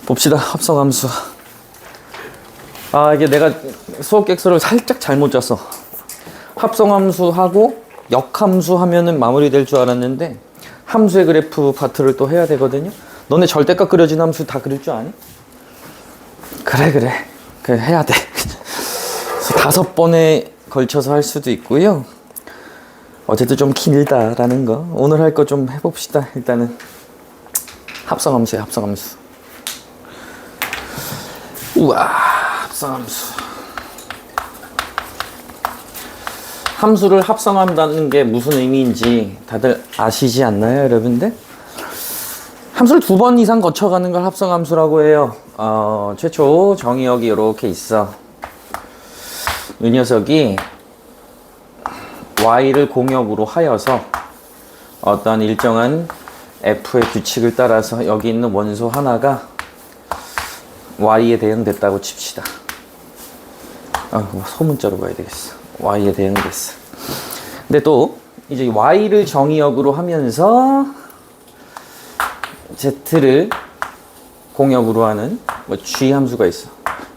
봅시다. 합성함수. 이게 내가 수업 객서를 살짝 잘못 짰어. 합성함수하고 역함수 하면은 마무리될 줄 알았는데 함수의 그래프 파트를 또 해야 되거든요. 너네 절대값 그려진 함수 다 그릴 줄 아니? 그래 해야 돼. 5번에 걸쳐서 할 수도 있고요. 어제도 좀 길다라는 거. 오늘 할 거 좀 해봅시다. 일단은 합성함수야, 합성함수. 우와, 합성함수. 함수를 합성한다는 게 무슨 의미인지 다들 아시지 않나요, 여러분들? 함수를 2번 이상 거쳐가는 걸 합성함수라고 해요. 최초 정의역이 이렇게 있어. 이 녀석이 y를 공역으로 하여서 어떤 일정한 f의 규칙을 따라서 여기 있는 원소 하나가 y에 대응됐다고 칩시다. 소문자로 봐야 되겠어. y에 대응됐어. 근데 또 이제 y를 정의역으로 하면서 z를 공역으로 하는 g 함수가 있어.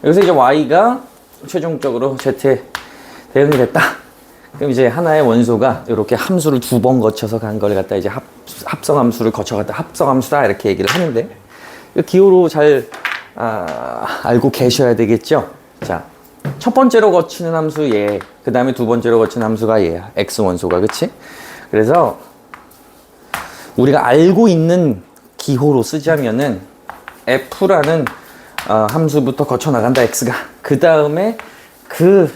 여기서 이제 y가 최종적으로 z에 대응이 됐다. 그럼 이제 하나의 원소가 이렇게 함수를 2번 거쳐서 간 걸 갖다 이제 합성함수를 거쳐갔다 합성함수다 이렇게 얘기를 하는데 기호로 잘 알고 계셔야 되겠죠. 자, 첫 번째로 거치는 함수 얘, 그 다음에 두 번째로 거치는 함수가 얘야. x 원소가, 그치? 그래서 우리가 알고 있는 기호로 쓰자면은 f라는 함수부터 거쳐 나간다 x가. 그 다음에 그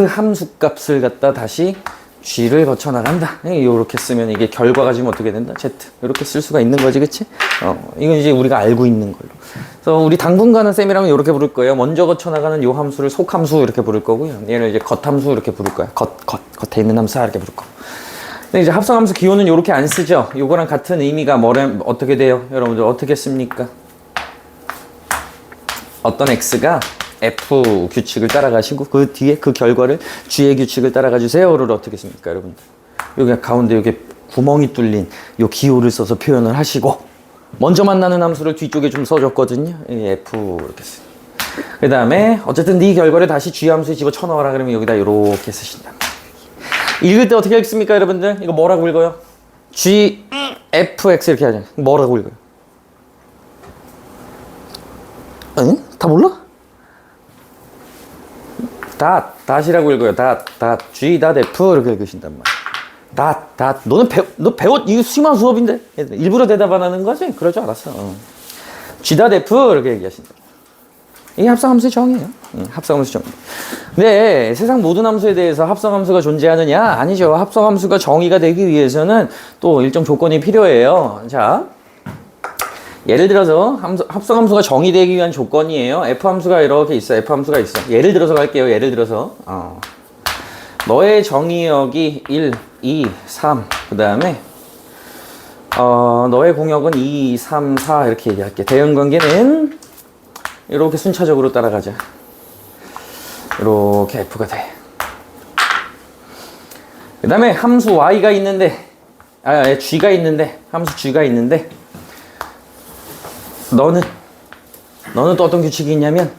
함수 값을 갖다 다시 g를 거쳐 나간다. 이렇게 쓰면 이게 결과가 지금 어떻게 된다? z. 이렇게 쓸 수가 있는 거지, 그치? 이건 이제 우리가 알고 있는 걸로. 그래서 우리 당분간은 쌤이라면 이렇게 부를 거예요. 먼저 거쳐 나가는 요 함수를 속함수 이렇게 부를 거고요. 얘를 이제 겉함수 이렇게 부를 거예요. 겉에 있는 함수 이렇게 부를 거고. 근데 이제 합성함수 기호는 이렇게 안 쓰죠. 요거랑 같은 의미가 어떻게 돼요? 여러분들 어떻게 씁니까? 어떤 x가 f 규칙을 따라가시고 그 뒤에 그 결과를 g의 규칙을 따라가 주세요를 어떻게 씁니까, 여러분들? 여기 가운데 여기 구멍이 뚫린 요 기호를 써서 표현을 하시고 먼저 만나는 함수를 뒤쪽에 좀 써줬거든요. f 이렇게 쓰. 그 다음에 어쨌든 네 결과를 다시 g 함수에 집어 쳐넣어라 그러면 여기다 이렇게 쓰신단 말이에요. 읽을 때 어떻게 읽습니까, 여러분들? 이거 뭐라고 읽어요? g fx 이렇게 하잖아요. 뭐라고 읽어요? 응? 다 몰라? 닷이라고 읽어요. g f 이렇게 읽으신단 말이야. 너 배웠 이거 심한 수업인데 일부러 대답 안 하는 거지? 그럴 줄 알았어. g f 이렇게 얘기하신다. 이게 합성함수의 정의예요. 합성함수 정의. 근데 세상 모든 함수에 대해서 합성함수가 존재하느냐? 아니죠. 합성함수가 정의가 되기 위해서는 또 일정 조건이 필요해요. 자, 예를 들어서 합성함수가 정의되기 위한 조건이에요. f함수가 이렇게 있어. f함수가 있어. 예를 들어서 갈게요. 예를 들어서 너의 정의역이 1, 2, 3 그 다음에 너의 공역은 2, 3, 4 이렇게 얘기할게. 대응관계는 이렇게 순차적으로 따라가자. 이렇게 f가 돼. 그 다음에 함수 y가 있는데 g가 있는데 함수 g가 있는데 너는 또 어떤 규칙이 있냐면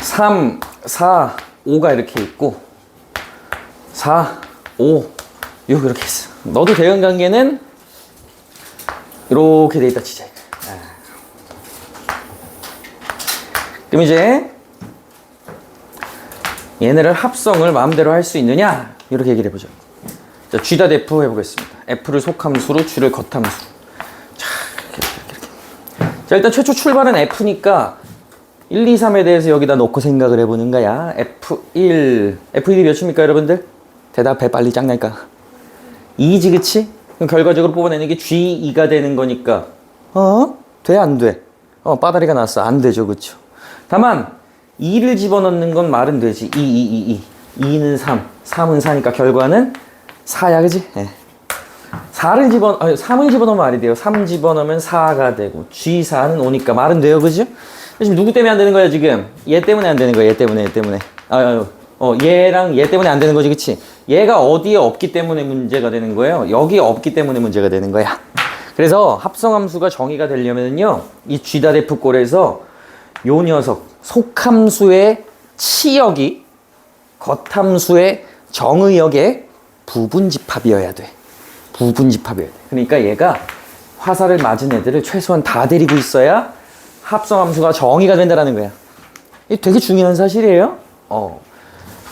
3, 4, 5가 이렇게 있고 4, 5, 6 이렇게 있어. 너도 대응관계는 이렇게 돼 있다 치자. 그럼 이제 얘네를 합성을 마음대로 할 수 있느냐 이렇게 얘기를 해보죠. 자, g f 해보겠습니다. f를 속함수로 g를 겉함수로. 자, 이렇게. 자, 일단 최초 출발은 f니까 1, 2, 3에 대해서 여기다 놓고 생각을 해보는 거야. F1이 몇입니까, 여러분들? 대답해, 빨리 짱날까? 2지, 그치? 그럼 결과적으로 뽑아내는 게 G2가 되는 거니까 돼, 안 돼? 빠다리가 났어. 안 되죠, 그쵸? 다만 2를 집어넣는 건 말은 되지. 2는 3, 3은 4니까 결과는 4야, 그치? 네. 3을 집어넣으면 말이 돼요. 3 집어넣으면 4가 되고 G4는 5니까 말은 돼요, 그죠? 지금 누구 때문에 안 되는 거야, 지금? 얘 때문에 안 되는 거야, 얘 때문에. 얘랑 얘 때문에 안 되는 거지, 그치? 얘가 어디에 없기 때문에 문제가 되는 거예요? 여기에 없기 때문에 문제가 되는 거야. 그래서 합성함수가 정의가 되려면요, 이 G.F 꼴에서 요 녀석 속함수의 치역이 겉함수의 정의역의 부분집합이어야 돼. 부분집합이어야 돼. 그러니까 얘가 화살을 맞은 애들을 최소한 다 데리고 있어야 합성함수가 정의가 된다는 거야. 이게 되게 중요한 사실이에요.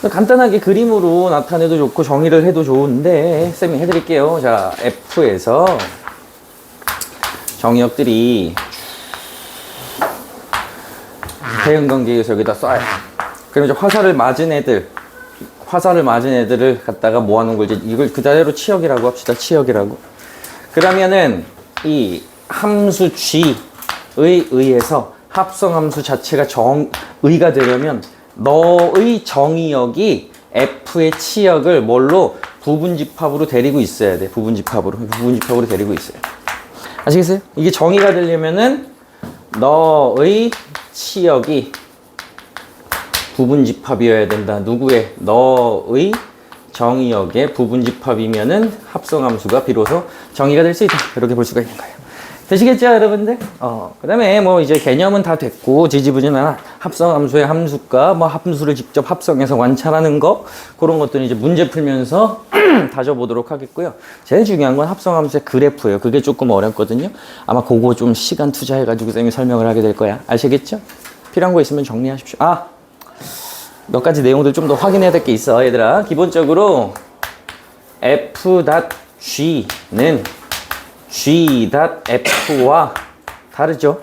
간단하게 그림으로 나타내도 좋고 정의를 해도 좋은데 쌤이 해드릴게요. 자, F에서 정의역들이 대응관계에서 여기다 쏴요. 그럼 이제 화살을 맞은 애들을 갖다가 모아놓은 걸 이제 이걸 그대로 치역이라고 합시다. 치역이라고. 그러면은 이 함수 G에 의해서 합성함수 자체가 정의가 되려면 너의 정의역이 F의 치역을 뭘로? 부분집합으로 데리고 있어야 돼. 부분집합으로 데리고 있어야 돼. 아시겠어요? 이게 정의가 되려면은 너의 치역이 부분집합이어야 된다. 누구의? 너의 정의역의 부분집합이면은 합성함수가 비로소 정의가 될 수 있다. 이렇게 볼 수가 있는 거예요. 되시겠죠, 여러분들? 그 다음에 뭐 이제 개념은 다 됐고, 지지부진한 합성함수의 함수과 뭐 함수를 직접 합성해서 관찰하는 거, 그런 것들은 이제 문제 풀면서 다져보도록 하겠고요. 제일 중요한 건 합성함수의 그래프예요. 그게 조금 어렵거든요. 아마 그거 좀 시간 투자해가지고 쌤이 설명을 하게 될 거야. 아시겠죠? 필요한 거 있으면 정리하십시오. 몇 가지 내용들 좀 더 확인해야 될 게 있어, 얘들아. 기본적으로 F.G는 G.F와 다르죠.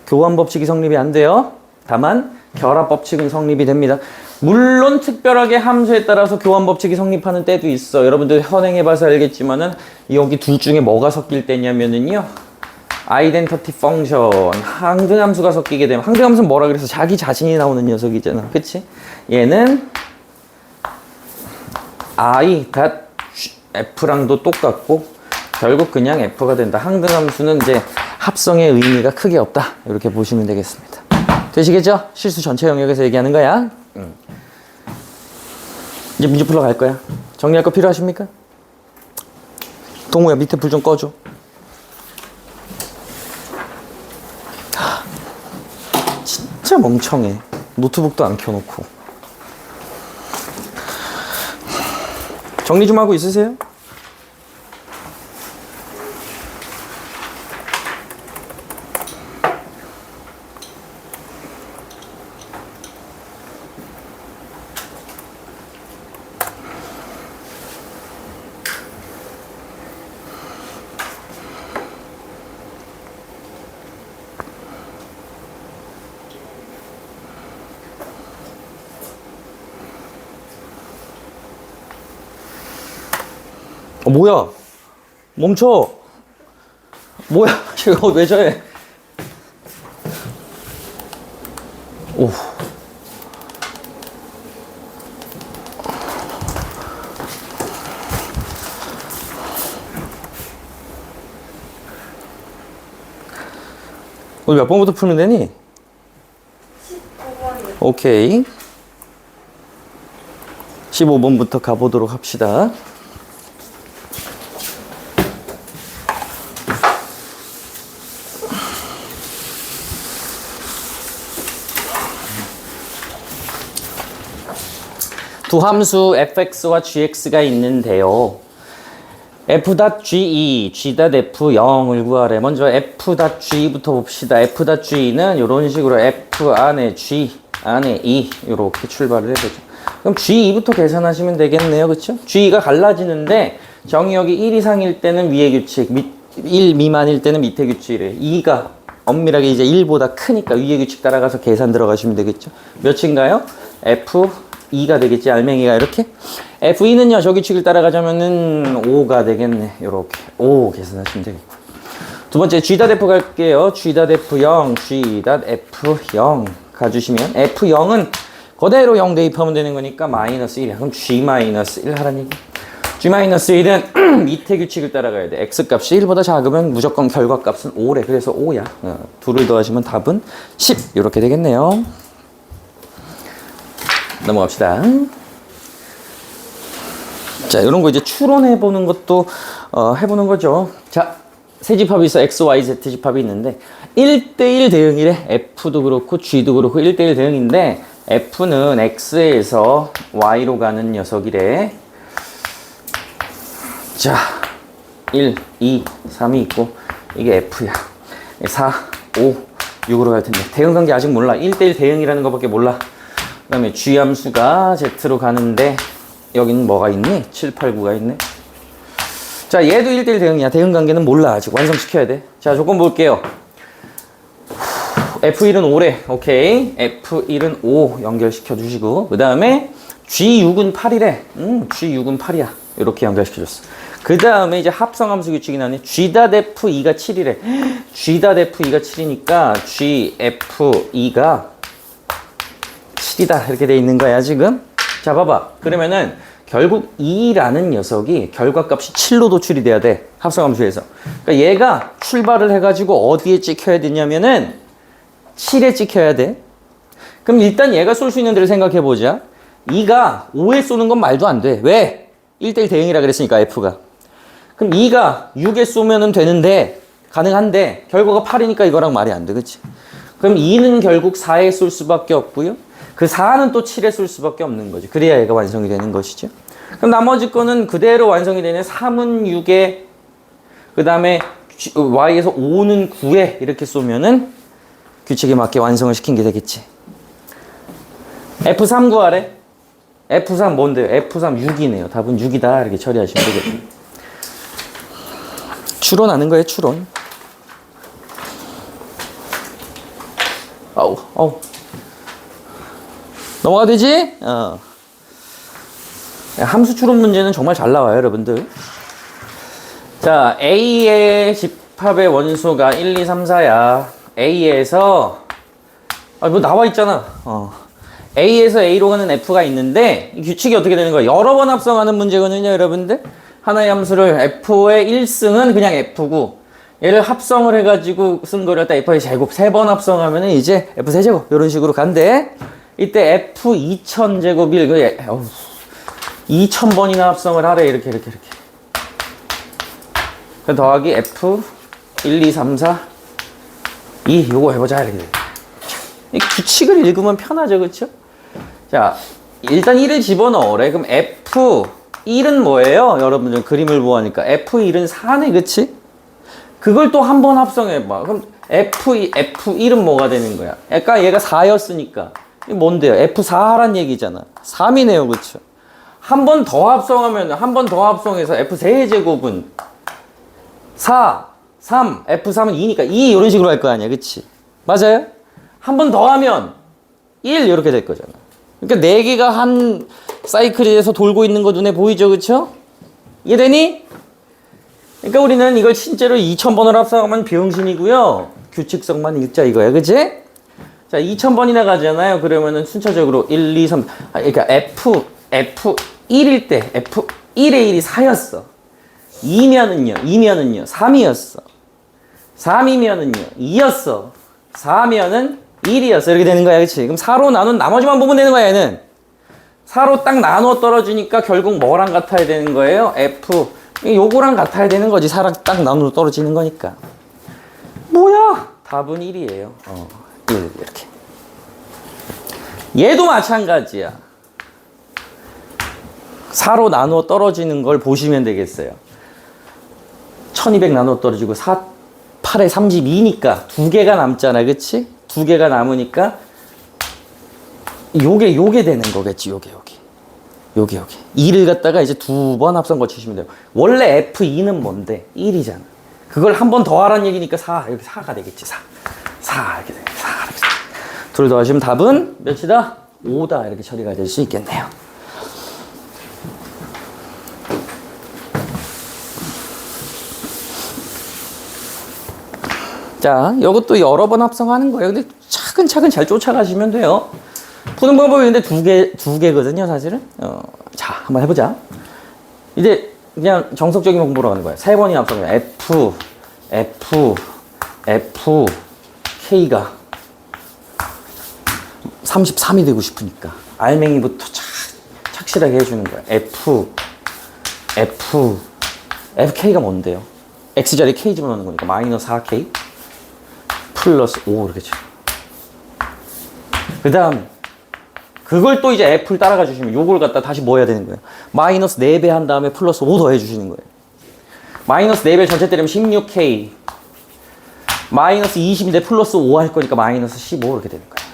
교환 법칙이 성립이 안 돼요. 다만 결합 법칙은 성립이 됩니다. 물론 특별하게 함수에 따라서 교환 법칙이 성립하는 때도 있어. 여러분들 현행해봐서 알겠지만은 여기 둘 중에 뭐가 섞일 때냐면은요, 아이덴티티 펑션, 항등함수가 섞이게 되면, 항등함수는 뭐라 그래서 자기 자신이 나오는 녀석이잖아. 그치? 얘는 I.F랑도 똑같고 결국 그냥 F가 된다. 항등함수는 이제 합성의 의미가 크게 없다. 이렇게 보시면 되겠습니다. 되시겠죠? 실수 전체 영역에서 얘기하는 거야. 이제 문제 풀러 갈 거야. 정리할 거 필요하십니까? 동우야, 밑에 불 좀 꺼줘. 진짜 멍청해. 노트북도 안 켜놓고. 정리 좀 하고 있으세요? 뭐야? 멈춰. 뭐야? 이거 왜 저래? 오. 오늘 몇 번부터 풀면 되니? 15번이요. 오케이. 15번부터 가보도록 합시다. 두 함수 fx와 gx가 있는데요. f.ge, g.f0을 구하래. 먼저 f.ge부터 봅시다. f.ge는 이런 식으로 f 안에 g 안에 e 이렇게 출발을 해보죠. 그럼 g2부터 계산하시면 되겠네요. 그렇죠? g가 갈라지는데 정의역이 1 이상일 때는 위의 규칙, 1 미만일 때는 밑의 규칙이래. 2가 엄밀하게 이제 1보다 크니까 위의 규칙 따라가서 계산 들어가시면 되겠죠. 몇인가요? F2가 되겠지, 알맹이가 이렇게. F2는요, 저 규칙을 따라가자면은 5가 되겠네. 요렇게. 5 계산하시면 되겠고. 두 번째, G.F 갈게요. G.F0, G.F0 가주시면, F0은 그대로 0 대입하면 되는 거니까 마이너스 1이야. 그럼 G-1 하라는 얘기. G-1은 밑에 규칙을 따라가야 돼. X값이 1보다 작으면 무조건 결과값은 5래. 그래서 5야. 둘을 더하시면 답은 10. 이렇게 되겠네요. 넘어갑시다. 자, 이런 거 이제 추론해보는 것도 해보는 거죠. 자, 세집합이 있어. X, Y, Z 집합이 있는데 1대1 대응이래. F도 그렇고 G도 그렇고 1대1 대응인데 F는 X에서 Y로 가는 녀석이래. 자, 1, 2, 3이 있고 이게 F야. 4, 5, 6으로 갈 텐데 대응관계 아직 몰라. 1대1 대응이라는 것밖에 몰라. 그 다음에 G 함수가 Z로 가는데 여기는 뭐가 있니? 7, 8, 9가 있네. 자, 얘도 1대1 대응이야. 대응관계는 몰라. 아직 완성시켜야 돼. 자, 조건 볼게요. F1은 5래. 오케이. F1은 5 연결시켜 주시고 그 다음에 G6은 8이래. G6은 8이야. 이렇게 연결시켜줬어. 그 다음에 이제 합성함수 규칙이 나네. G.F2가 7이래. G.F2가 7이니까 G.F2가 7이다. 이렇게 돼 있는 거야, 지금. 자, 봐봐. 그러면은 결국 2라는 녀석이 결과값이 7로 도출이 돼야 돼. 합성함수에서. 그러니까 얘가 출발을 해가지고 어디에 찍혀야 되냐면은 7에 찍혀야 돼. 그럼 일단 얘가 쏠 수 있는 데를 생각해 보자. 2가 5에 쏘는 건 말도 안 돼. 왜? 1대1 대응이라 그랬으니까 F가. 그럼 2가 6에 쏘면은 되는데 가능한데 결과가 8이니까 이거랑 말이 안 돼. 그치? 그럼 2는 결국 4에 쏠 수밖에 없고요. 그 4는 또 7에 쏠 수밖에 없는 거지. 그래야 얘가 완성이 되는 것이죠. 그럼 나머지 거는 그대로 완성이 되는 3은 6에 그 다음에 Y에서 5는 9에 이렇게 쏘면은 규칙에 맞게 완성을 시킨 게 되겠지. F3 구하래. F3 뭔데요? F3 6이네요. 답은 6이다. 이렇게 처리하시면 되겠네요. 추론하는 거예요, 추론. 아우. 넘어가 되지? 함수 추론 문제는 정말 잘 나와요, 여러분들. 자, A의 집합의 원소가 1, 2, 3, 4야. A에서 뭐 나와 있잖아. A에서 A로 가는 F가 있는데 이 규칙이 어떻게 되는 거야? 여러 번 합성하는 문제거든요, 여러분들. 하나의 함수를 F의 1승은 그냥 F고 얘를 합성을 해가지고 쓴 거를 갖다 F의 제곱 3번 합성하면은 이제 F 세제곱 이런 식으로 간대. 이때 F 2000제곱일 2000번이나 합성을 하래. 이렇게 더하기 F 1, 2, 3, 4 2 요거 해보자. 이렇게 이 규칙을 읽으면 편하죠, 그쵸? 자, 일단 1을 집어넣으래. 그럼 F1은 뭐예요? 여러분들 그림을 보아하니까 F1은 4네, 그치? 그걸 또 한 번 합성해봐. 그럼 F1은 뭐가 되는 거야? 아까 얘가 4였으니까 이게 뭔데요? F4란 얘기잖아. 3이네요, 그쵸? 한 번 더 합성하면 한 번 더 합성해서 F3제곱은 4, 3, F3은 2니까 2 이런 식으로 할 거 아니야, 그치? 맞아요? 한 번 더 하면 1 이렇게 될 거잖아. 그러니까 4개가 한 사이클에서 돌고 있는 거 눈에 보이죠, 그쵸? 이해되니? 그러니까 우리는 이걸 실제로 2000번을 합성하면 병신이고요. 규칙성만 읽자 이거야, 그치? 자, 2000번이나 가잖아요. 그러면은 순차적으로 1, 2, 3 그러니까 F1일 때 F1의 1이 4였어. 2면은요 3이었어. 3이면은요 2였어. 4면은 1이었어. 이렇게 되는 거야, 그치? 그럼 4로 나눈 나머지만 보면 되는 거야, 얘는. 4로 딱 나눠 떨어지니까 결국 뭐랑 같아야 되는 거예요? F. 요거랑 같아야 되는 거지. 4랑 딱 나눠 떨어지는 거니까. 뭐야? 답은 1이에요. 1, 이렇게. 얘도 마찬가지야. 4로 나눠 떨어지는 걸 보시면 되겠어요. 1200 나눠 떨어지고 4, 8에 32니까 2개가 남잖아, 그치? 2개가 남으니까 요게 되는 거겠지. 요게 2를 갖다가 이제 2번 합성 거치시면 돼요. 원래 F2는 뭔데? 1이잖아. 그걸 한 번 더 하라는 얘기니까 4 이렇게 4가 되겠지. 4 이렇게 돼. 4 이렇게. 둘 더하시면 답은 몇이다? 5다. 이렇게 처리가 될 수 있겠네요. 자, 이것도 여러 번 합성하는 거예요. 근데 차근차근 잘 쫓아가시면 돼요. 푸는 방법이 근데 두 개거든요, 사실은. 자, 한번 해보자. 이제 그냥 정석적인 방법으로 하는 거야. 3번이 합성이야. F, K가 33이 되고 싶으니까 알맹이부터 착실하게 해주는 거야. FK가 뭔데요? x자리에 k 집어넣는 거니까 마이너스 4k 플러스 5 이렇게 쳐. 그 다음 그걸 또 이제 f를 따라가 주시면 요걸 갖다 다시 뭐 해야 되는 거예요? 마이너스 4배 한 다음에 플러스 5 더해 주시는 거예요. 마이너스 4배 전체 때리면 16k 마이너스 20인데 플러스 5 할 거니까 마이너스 15 이렇게 되는 거예요.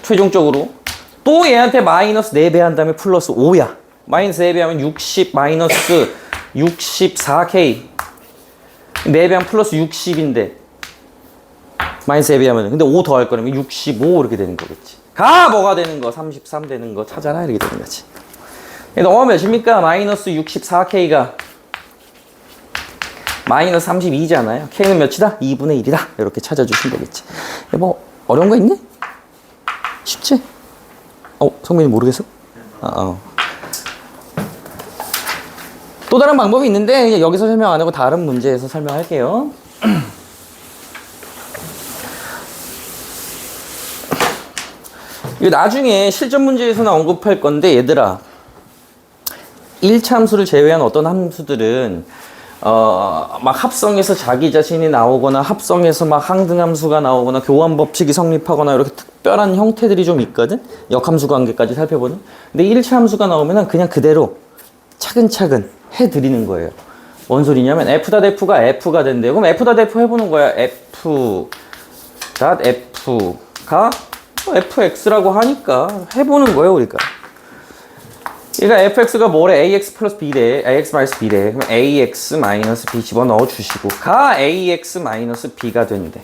최종적으로 또 얘한테 마이너스 4배 한 다음에 플러스 5야. 마이너스 4배 하면 60 마이너스 64k 4배 하면 플러스 60인데 마이너스 4배 하면 근데 5 더 할 거라면 65 이렇게 되는 거겠지. 가 뭐가 되는 거 33 되는 거 찾아라 이렇게 되는 거지. 너가 몇입니까? 마이너스 64k가 마이너스 32잖아요. k는 몇이다? 2분의 1이다. 이렇게 찾아주시면 되겠지. 뭐 어려운 거 있니? 쉽지? 성민이 모르겠어? 또 다른 방법이 있는데 여기서 설명 안 하고 다른 문제에서 설명할게요. 이거 나중에 실전 문제에서는 언급할 건데 얘들아 1차 함수를 제외한 어떤 함수들은 막 합성해서 자기 자신이 나오거나 합성해서 막 항등함수가 나오거나 교환 법칙이 성립하거나 이렇게 특별한 형태들이 좀 있거든. 역함수 관계까지 살펴보는. 근데 1차 함수가 나오면은 그냥 그대로 차근차근 해드리는 거예요. 뭔 소리냐면 f.f가 f가 된대요. 그럼 f.f 해보는 거야. f.f가 fx라고 하니까 해보는 거예요, 우리가. 그러니까 fx가 뭐래? ax 플러스 b래. ax 마이너스 b래. 그럼 ax 마이너스 b 집어넣어 주시고 가 ax 마이너스 b가 된대.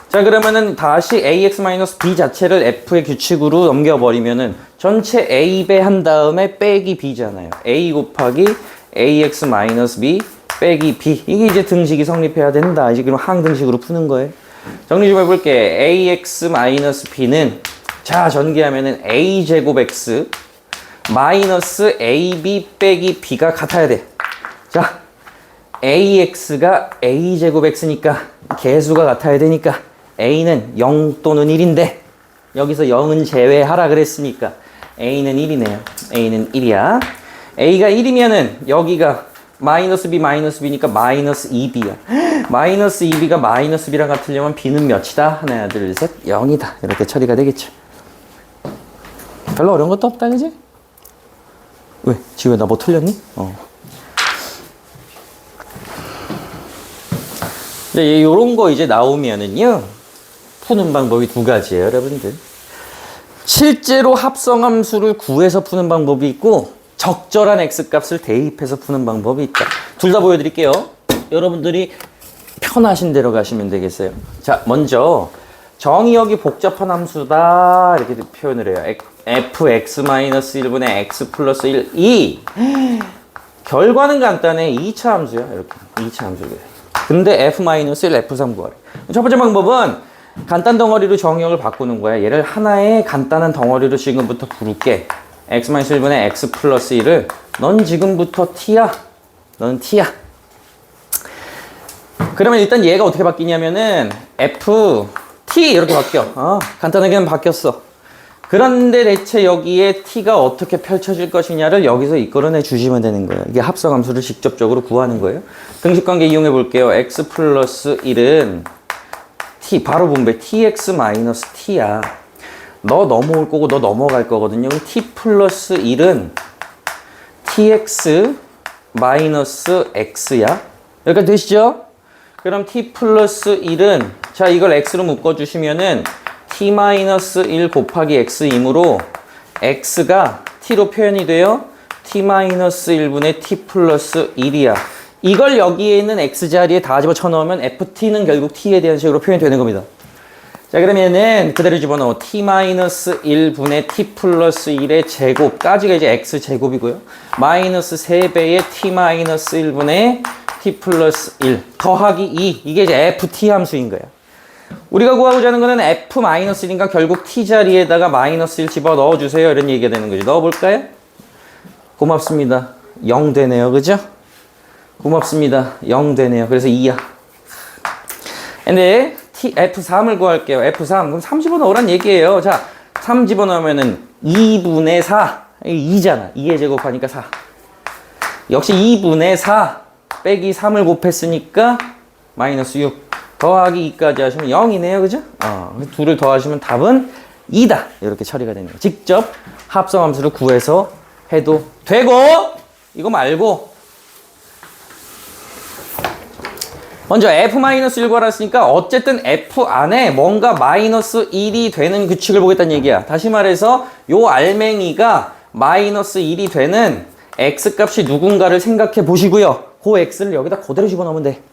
자, 그러면은 다시 ax 마이너스 b 자체를 f의 규칙으로 넘겨버리면은 전체 a 배 한 다음에 빼기 b잖아요. a 곱하기 ax 마이너스 b 빼기 b. 이게 이제 등식이 성립해야 된다. 이제 그럼 항등식으로 푸는 거예요. 정리 좀 해볼게. ax 마이너스 b는 자, 전개하면은 a제곱 x 마이너스 ab 빼기 b가 같아야 돼. 자, ax가 a제곱 x니까 개수가 같아야 되니까 a는 0 또는 1인데 여기서 0은 제외하라 그랬으니까 a는 1이네요. a는 1이야. a가 1이면은 여기가 마이너스 b니까 마이너스 2b야. 마이너스 2b가 마이너스 b랑 같으려면 b는 몇이다? 하나, 둘, 셋, 0이다. 이렇게 처리가 되겠죠. 별로 어려운 것도 없다, 그지? 왜? 지금 나 뭐 틀렸니? 이제 요런 거 이제 나오면은요, 푸는 방법이 두 가지예요, 여러분들. 실제로 합성함수를 구해서 푸는 방법이 있고, 적절한 x값을 대입해서 푸는 방법이 있다. 둘 다 보여드릴게요. 여러분들이 편하신 대로 가시면 되겠어요. 자, 먼저 정의역이 복잡한 함수다 이렇게 표현을 해요. fx-1분의 x 플러스 1, 2. 결과는 간단해. 2차 함수야. 이렇게 2차 함수예요. 근데 f-1, f3 구하래. 첫 번째 방법은 간단 덩어리로 정의역을 바꾸는 거야. 얘를 하나의 간단한 덩어리로 지금부터 부를게. x-1분의 x 플러스 1을 넌 지금부터 t야. 넌 t야. 그러면 일단 얘가 어떻게 바뀌냐면은 f, t 이렇게 바뀌어. 간단하게는 바뀌었어. 그런데 대체 여기에 t가 어떻게 펼쳐질 것이냐를 여기서 이끌어내 주시면 되는 거예요. 이게 합성함수를 직접적으로 구하는 거예요. 등식관계 이용해 볼게요. x 플러스 1은 t, 바로 분배 tx 마이너스 t야. 너 넘어올 거고 너 넘어갈 거거든요. 그럼 t 플러스 1은 tx 마이너스 x야. 여기까지 되시죠? 그럼 t 플러스 1은 자 이걸 x로 묶어주시면은 t 마이너스 1 곱하기 x이므로 x가 t로 표현이 돼요. t 마이너스 1분의 t 플러스 1이야. 이걸 여기에 있는 x자리에 다 집어쳐 넣으면 ft는 결국 t에 대한 식으로 표현이 되는 겁니다. 자 그러면은 그대로 집어넣어. t 마이너스 1분의 t 플러스 1의 제곱까지가 이제 x 제곱이고요. 마이너스 3배의 t 마이너스 1분의 t 플러스 1 더하기 2 이게 이제 ft 함수인 거야. 우리가 구하고자 하는 거는 f 마이너스 1이니까 결국 t 자리에다가 마이너스 1 집어 넣어주세요. 이런 얘기가 되는 거죠. 넣어볼까요? 고맙습니다. 0 되네요. 그죠? 고맙습니다. 0 되네요. 그래서 2야. 근데 F3을 구할게요. F3. 그럼 3 집어넣으란 얘기예요. 자, 3 집어넣으면은 2분의 4. 2잖아. 2의 제곱하니까 4. 역시 2분의 4. 빼기 3을 곱했으니까 마이너스 6 더하기 2까지 하시면 0이네요. 그죠? 2를 더하시면 답은 2다. 이렇게 처리가 되는 거예요. 직접 합성함수를 구해서 해도 되고, 이거 말고 먼저 F-1 구하라 했으니까 어쨌든 F 안에 뭔가 마이너스 1이 되는 규칙을 보겠다는 얘기야. 다시 말해서 요 알맹이가 마이너스 1이 되는 X값이 누군가를 생각해 보시고요. 그 X를 여기다 그대로 집어넣으면 돼.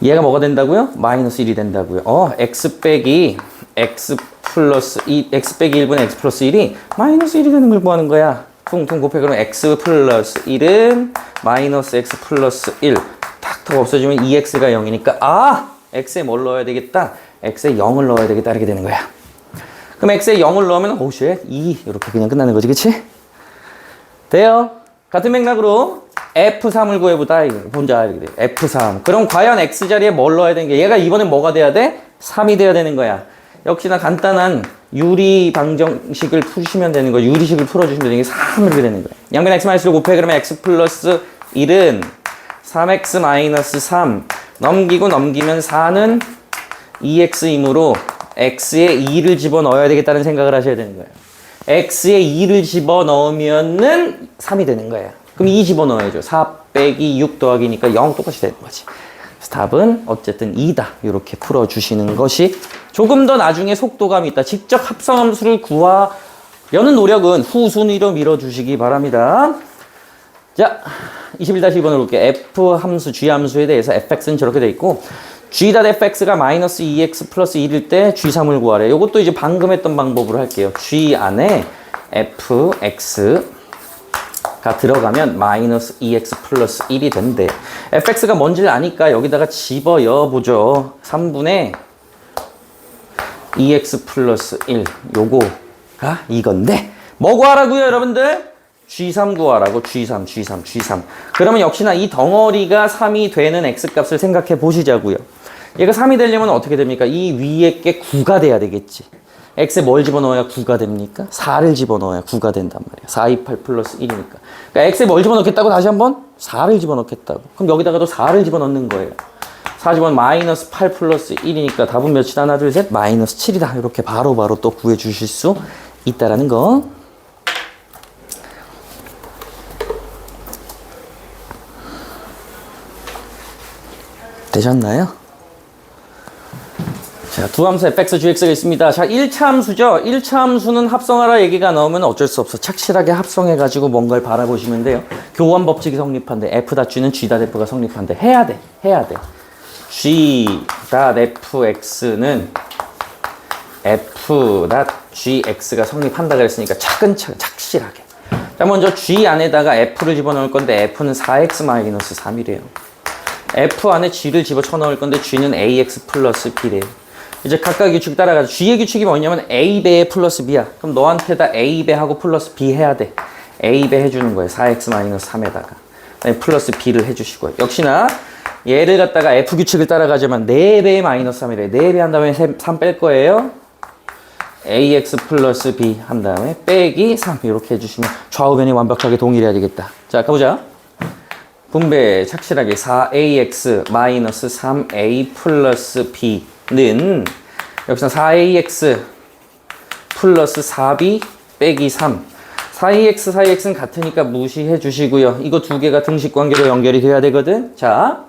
얘가 뭐가 된다고요? 마이너스 1이 된다고요. X 빼기 X 플러스 2, X 빼기 1분의 X 플러스 1이 마이너스 1이 되는 걸 구하는 거야. 퉁퉁 곱해. 그러면 X 플러스 1은 마이너스 X 플러스 1. 탁탁 없어지면 2X가 0이니까, X에 뭘 넣어야 되겠다? X에 0을 넣어야 되겠다. 이렇게 되는 거야. 그럼 X에 0을 넣으면, 쉣, 2. 이렇게 그냥 끝나는 거지, 그치? 돼요? 같은 맥락으로 F3을 구해보다. 혼자 이렇게 돼. F3. 그럼 과연 X 자리에 뭘 넣어야 되는 게, 얘가 이번엔 뭐가 돼야 돼? 3이 돼야 되는 거야. 역시나 간단한 유리 방정식을 푸시면 되는 거예요. 유리식을 풀어주시면 되는 게 3 이렇게 되는 거예요. 양변 x-1을 곱해. 그러면 x 플러스 1은 3x 마이너스 3 넘기고 넘기면 4는 2x이므로 x에 2를 집어넣어야 되겠다는 생각을 하셔야 되는 거예요. x에 2를 집어넣으면은 3이 되는 거예요. 그럼 2 집어넣어야죠. 4 빼기 6 더하기니까 0 똑같이 되는 거지. 그래서 답은 어쨌든 2다. 이렇게 풀어주시는 것이 조금 더 나중에 속도감이 있다. 직접 합성함수를 구하려는 노력은 후순위로 밀어주시기 바랍니다. 자, 21-1번으로 볼게요. F 함수, G 함수에 대해서 fx는 저렇게 돼 있고 g.fx가 마이너스 2x 플러스 1일 때 g3을 구하래. 이것도 이제 방금 했던 방법으로 할게요. g 안에 fx가 들어가면 마이너스 2x 플러스 1이 된대. fx가 뭔지를 아니까 여기다가 집어넣어 보죠. 3분의 2x 플러스 1 요거가 이건데 뭐 구하라고요 여러분들? G3 구하라고. G3 그러면 역시나 이 덩어리가 3이 되는 x값을 생각해 보시자고요. 얘가 3이 되려면 어떻게 됩니까? 이 위에 게 9가 돼야 되겠지. x에 뭘 집어넣어야 9가 됩니까? 4를 집어넣어야 9가 된단 말이야. 4, 2, 8 플러스 1이니까. 그러니까 x에 뭘 집어넣겠다고? 다시 한번 4를 집어넣겠다고. 그럼 여기다가도 4를 집어넣는 거예요. 4 집어넣으면 마이너스 8 플러스 1이니까 답은 몇이다? 하나, 둘, 셋. 마이너스 7이다. 이렇게 바로바로 또 구해 주실 수 있다라는 거. 되셨나요? 자, 두 함수 fx, gx가 있습니다. 자, 1차 함수죠. 1차 함수는 합성하라 얘기가 나오면 어쩔 수 없어. 착실하게 합성해가지고 뭔가를 바라보시면 돼요. 교환 법칙이 성립한데 f.g는 g.f가 성립한데 해야 돼. g.fx는 f.gx가 성립한다 그랬으니까 차근차근 착실하게. 자, 먼저 g 안에다가 f를 집어넣을 건데 f는 4x-3이래요. f 안에 g를 집어넣을 건데 g는 ax 플러스 b래요. 이제 각각 규칙 따라가죠. g의 규칙이 뭐냐면 a배 플러스 b야. 그럼 너한테다 a배 하고 플러스 b 해야 돼. a배 해주는 거예요. 4x-3에다가 플러스 b를 해주시고요. 역시나 얘를 갖다가 f 규칙을 따라가지만 4배의 마이너스 3이래. 4배 한 다음에 3 뺄 거예요. ax 플러스 b 한 다음에 빼기 3 이렇게 해주시면 좌우변이 완벽하게 동일해야 되겠다. 자, 가보자. 분배 착실하게 4ax 마이너스 3a 플러스 b는 역시나 4ax 플러스 4b 빼기 3 4ax는 같으니까 무시해 주시고요. 이거 두 개가 등식관계로 연결이 돼야 되거든. 자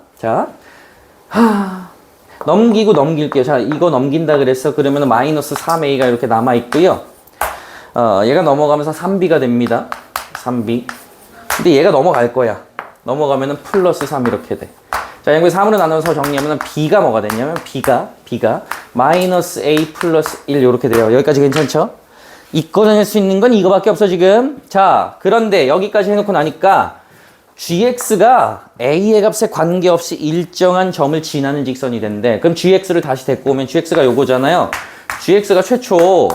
넘기고 넘길게요. 자, 이거 넘긴다 그랬어. 그러면 마이너스 3a가 이렇게 남아 있고요. 얘가 넘어가면서 3b가 됩니다. 3b. 근데 얘가 넘어갈 거야. 넘어가면은 플러스 3 이렇게 돼. 자, 양변 3으로 나눠서 정리하면 b가 뭐가 되냐면 b가 마이너스 a 플러스 1 이렇게 돼요. 여기까지 괜찮죠? 이끌어낼 수 있는 건 이거밖에 없어 지금. 자, 그런데 여기까지 해놓고 나니까 gx가 a의 값에 관계없이 일정한 점을 지나는 직선이 된대. 그럼 gx를 다시 데리고 오면 gx가 요거잖아요. gx가 최초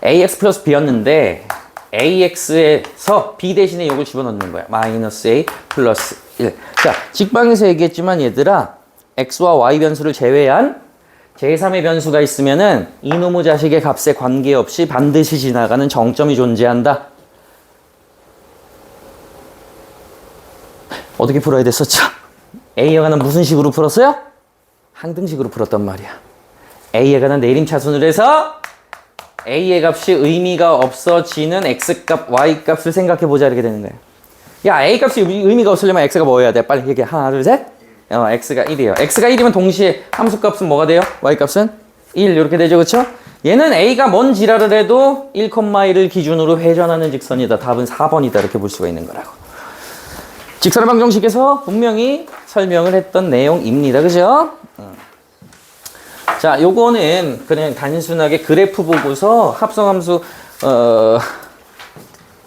ax 플러스 b였는데 ax에서 b 대신에 요걸 집어넣는 거야. 마이너스 a 플러스 1. 자, 직방에서 얘기했지만 얘들아, x와 y 변수를 제외한 제3의 변수가 있으면은 이놈의 자식의 값에 관계없이 반드시 지나가는 정점이 존재한다. 어떻게 풀어야 됐었죠? A에 관한 무슨 식으로 풀었어요? 항등식으로 풀었단 말이야. A에 관한 내림차순으로 해서 A의 값이 의미가 없어지는 X값, Y값을 생각해보자 이렇게 되는 거야. 야, A값이 의미가 없으려면 X가 뭐여야 돼? 빨리 얘기해. 하나, 둘, 셋. X가 1이에요. X가 1이면 동시에 함수값은 뭐가 돼요? Y값은 1 이렇게 되죠. 그쵸? 얘는 A가 뭔 지랄을 해도 1,1을 기준으로 회전하는 직선이다. 답은 4번이다. 이렇게 볼 수가 있는 거라고. 직선의 방정식에서 분명히 설명을 했던 내용입니다. 그죠? 자, 요거는 그냥 단순하게 그래프 보고서 합성함수,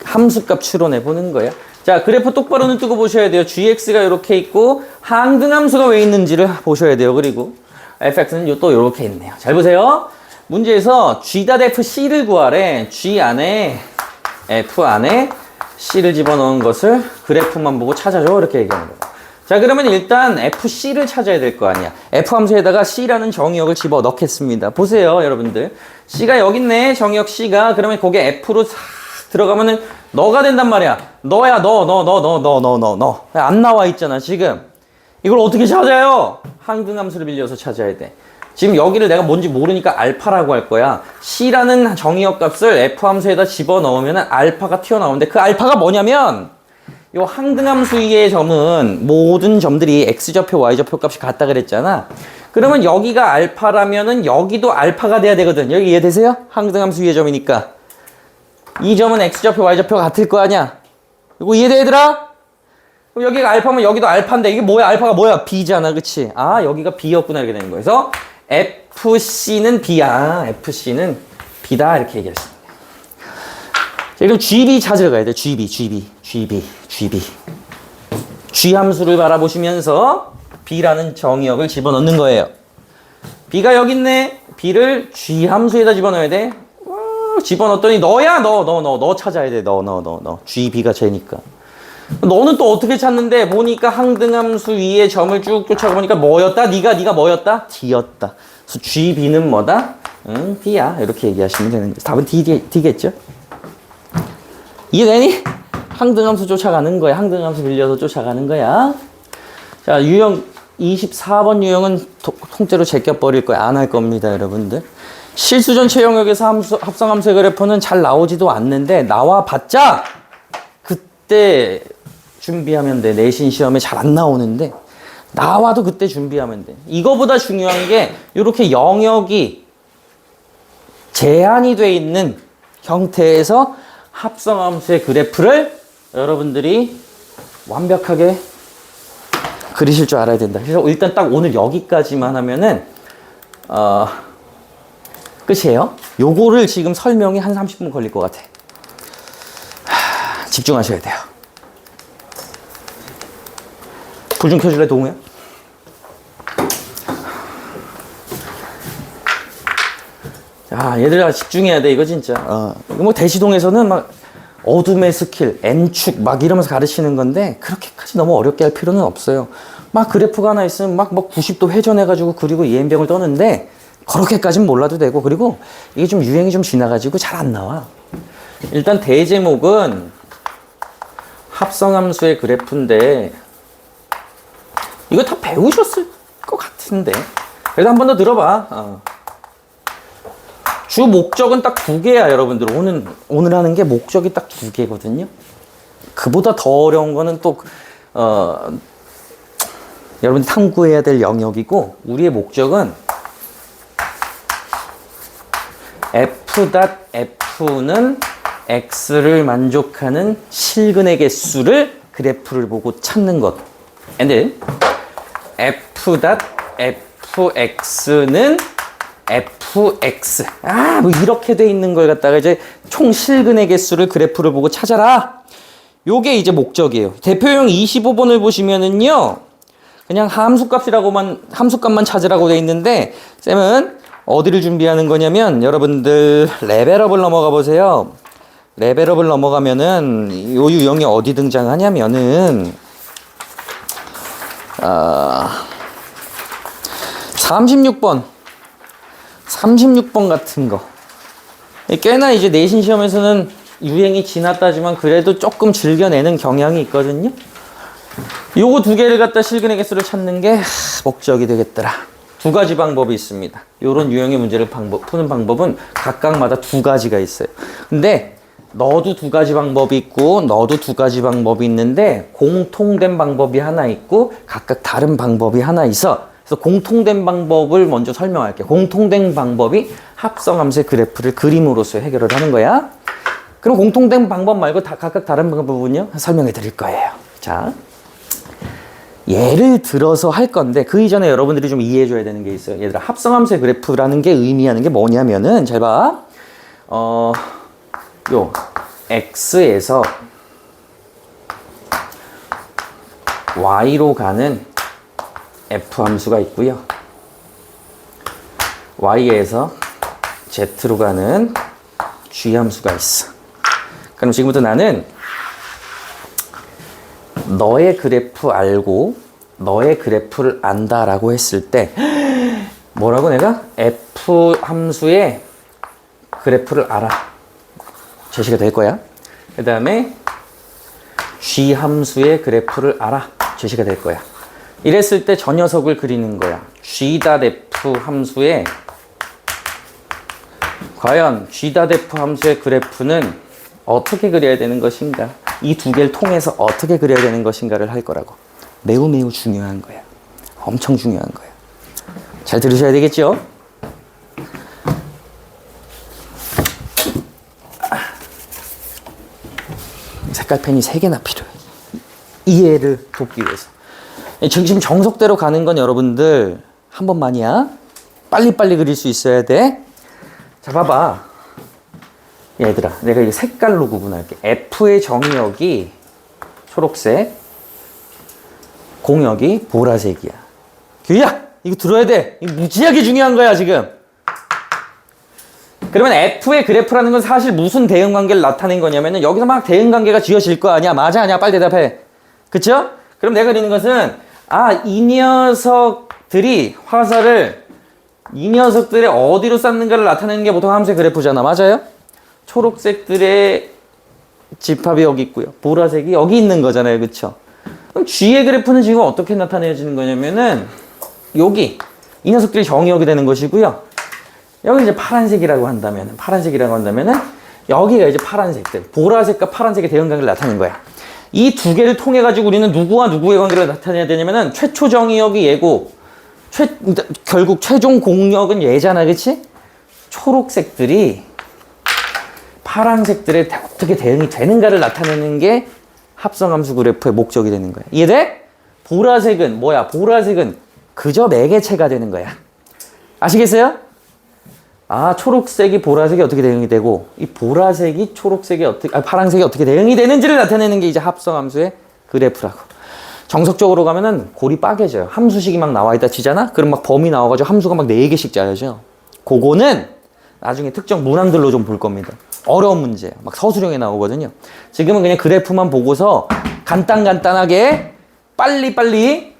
함수값 추론해 보는 거예요. 자, 그래프 똑바로 눈 뜨고 보셔야 돼요. gx가 이렇게 있고, 항등함수가 왜 있는지를 보셔야 돼요. 그리고 fx는 또 이렇게 있네요. 잘 보세요. 문제에서 g.fc를 구하래. g 안에, f 안에 c를 집어넣은 것을 그래프만 보고 찾아줘. 이렇게 얘기하는 거예요. 자, 그러면 일단 fc를 찾아야 될 거 아니야. f 함수에다가 c라는 정의역을 집어 넣겠습니다. 보세요, 여러분들. c가 여기 있네, 정의역 c가. 그러면 거기에 f로 싹 들어가면은 너가 된단 말이야. 너야, 너. 안 나와 있잖아, 지금. 이걸 어떻게 찾아요? 항등함수를 빌려서 찾아야 돼. 지금 여기를 내가 뭔지 모르니까 알파라고 할 거야. c라는 정의역 값을 f 함수에다 집어 넣으면 알파가 튀어나오는데 그 알파가 뭐냐면 요 항등함수 위의 점은 모든 점들이 x좌표, y좌표 값이 같다 그랬잖아. 그러면 여기가 알파라면은 여기도 알파가 돼야 되거든. 여기 이해되세요? 항등함수 위의 점이니까. 이 점은 x좌표, y좌표가 같을 거 아니야. 이거 이해돼, 얘들아? 그럼 여기가 알파면 여기도 알파인데 이게 뭐야? 알파가 뭐야? b잖아, 그치? 아, 여기가 b였구나 이렇게 되는 거예요. 그래서 fc는 b야. fc는 b다 이렇게 얘기했습니다. 자, 그럼 gb 찾으러 가야 돼. gb. g 함수를 바라보시면서 b라는 정의역을 집어넣는 거예요. b가 여기 있네. b를 g 함수에다 집어넣어야 돼. 집어넣었더니 너야. 너 찾아야 돼. 너. gb가 쟤니까. 너는 또 어떻게 찾는데? 보니까 항등함수 위에 점을 쭉 쫓아가보니까 뭐였다? 네가 뭐였다? d였다. 그래서 gb는 뭐다? d야. 이렇게 얘기하시면 되는 거예요. 답은 d겠죠? 이해되니? 항등함수 쫓아가는 거야. 항등함수 빌려서 쫓아가는 거야. 자, 유형 24번 유형은 통째로 제껴버릴 거야. 안 할 겁니다, 여러분들. 실수 전체 영역에서 합성함수의 그래프는 잘 나오지도 않는데 나와봤자 그때 준비하면 돼. 내신 시험에 잘 안 나오는데 나와도 그때 준비하면 돼. 이거보다 중요한 게 이렇게 영역이 제한이 돼 있는 형태에서 합성함수의 그래프를 여러분들이 완벽하게 그리실 줄 알아야 된다. 그래서 일단 딱 오늘 여기까지만 하면은 끝이에요. 요거를 지금 설명이 한 30분 걸릴 것 같아. 집중하셔야 돼요. 불 좀 켜줄래, 동우야? 자, 얘들아 집중해야 돼, 이거 진짜. 이거 뭐 대시동에서는 막 어둠의 스킬, N축 막 이러면서 가르치는 건데 그렇게까지 너무 어렵게 할 필요는 없어요. 막 그래프가 하나 있으면 막 90도 회전해가지고 그리고 이엠병을 떠는데 그렇게까지는 몰라도 되고, 그리고 이게 좀 유행이 좀 지나가지고 잘 안 나와. 일단 대제목은 합성함수의 그래프인데 이거 다 배우셨을 것 같은데 그래도 한 번 더 들어봐. 주 목적은 딱 2개야, 여러분들. 오늘 하는 게 목적이 딱 2개거든요. 그보다 더 어려운 거는 또 여러분들 탐구해야 될 영역이고, 우리의 목적은 f.f는 x를 만족하는 실근의 개수를 그래프를 보고 찾는 것. and f.fx는 fx. 뭐 이렇게 돼 있는 걸 갖다가 이제 총 실근의 개수를 그래프를 보고 찾아라. 요게 이제 목적이에요. 대표용 25번을 보시면은요, 그냥 함수값만 찾으라고 돼 있는데, 쌤은 어디를 준비하는 거냐면, 여러분들 레벨업을 넘어가 보세요. 레벨업을 넘어가면은 요 유형이 어디 등장하냐면은 36번 같은 거. 꽤나 이제 내신 시험에서는 유행이 지났다지만 그래도 조금 즐겨내는 경향이 있거든요. 요거 두 개를 갖다 실근의 개수를 찾는 게 목적이 되겠더라. 두 가지 방법이 있습니다. 요런 유형의 문제를 푸는 방법은 각각마다 두 가지가 있어요. 근데 너도 두 가지 방법이 있고 너도 두 가지 방법이 있는데 공통된 방법이 하나 있고 각각 다른 방법이 하나 있어. 그래서 공통된 방법을 먼저 설명할게요. 공통된 방법이 합성함수의 그래프를 그림으로써 해결을 하는 거야. 그럼 공통된 방법 말고 각각 다른 방법은요? 설명해 드릴 거예요. 자, 예를 들어서 할 건데 그 이전에 여러분들이 좀 이해해 줘야 되는 게 있어요. 얘들아, 합성함수의 그래프라는 게 의미하는 게 뭐냐면은 잘 봐. 요 x에서 y로 가는 f 함수가 있고요. y에서 z로 가는 g 함수가 있어. 그럼 지금부터 나는 너의 그래프 알고 너의 그래프를 안다라고 했을 때 뭐라고 내가? f 함수의 그래프를 알아. 제시가 될 거야. 그 다음에 g 함수의 그래프를 알아. 제시가 될 거야. 이랬을 때 저 녀석을 그리는 거야. g.f 함수의 과연 g.f 함수의 그래프는 어떻게 그려야 되는 것인가? 이 두 개를 통해서 어떻게 그려야 되는 것인가를 할 거라고. 매우 매우 중요한 거야. 엄청 중요한 거야. 잘 들으셔야 되겠죠? 색깔펜이 3개나 필요해. 이해를 돕기 위해서. 지금 정석대로 가는 건 여러분들 한 번만이야. 빨리빨리 그릴 수 있어야 돼. 자, 봐봐. 얘들아, 내가 이 색깔로 구분할게. F의 정의역이 초록색, 공역이 보라색이야. 규야! 이거 들어야 돼. 이거 무지하게 중요한 거야, 지금. 그러면 F의 그래프라는 건 사실 무슨 대응관계를 나타낸 거냐면은 여기서 막 대응관계가 지어질 거 아니야. 맞아, 아니야? 빨리 대답해. 그쵸? 그럼 내가 그리는 것은 이 녀석들이 화살을 이 녀석들의 어디로 쐈는가를 나타내는 게 보통 함수의 그래프잖아. 맞아요? 초록색들의 집합이 여기 있고요. 보라색이 여기 있는 거잖아요. 그쵸? 그럼 G의 그래프는 지금 어떻게 나타내지는 거냐면은 여기 이 녀석들이 정의역이 되는 것이고요. 여기 이제 파란색이라고 한다면은 여기가 이제 파란색들, 보라색과 파란색의 대응관계를 나타내는 거야. 이 두 개를 통해 가지고 우리는 누구와 누구의 관계를 나타내야 되냐면은 최초 정의역이 얘고 결국 최종 공역은 얘잖아. 그치? 초록색들이 파란색들에 어떻게 대응이 되는가를 나타내는 게 합성함수 그래프의 목적이 되는 거야. 이해돼? 보라색은 뭐야? 보라색은 그저 매개체가 되는 거야. 아시겠어요? 초록색이 보라색이 어떻게 대응이 되고 이 보라색이 초록색이 파란색이 어떻게 대응이 되는지를 나타내는 게 이제 합성함수의 그래프라고. 정석적으로 가면은 골이 빠개져요. 함수식이 막 나와 있다 치잖아? 그럼 막 범위 나와가지고 함수가 막 4개씩 짜여져. 그거는 나중에 특정 문항들로 좀 볼 겁니다. 어려운 문제, 막 서술형에 나오거든요. 지금은 그냥 그래프만 보고서 간단하게 빨리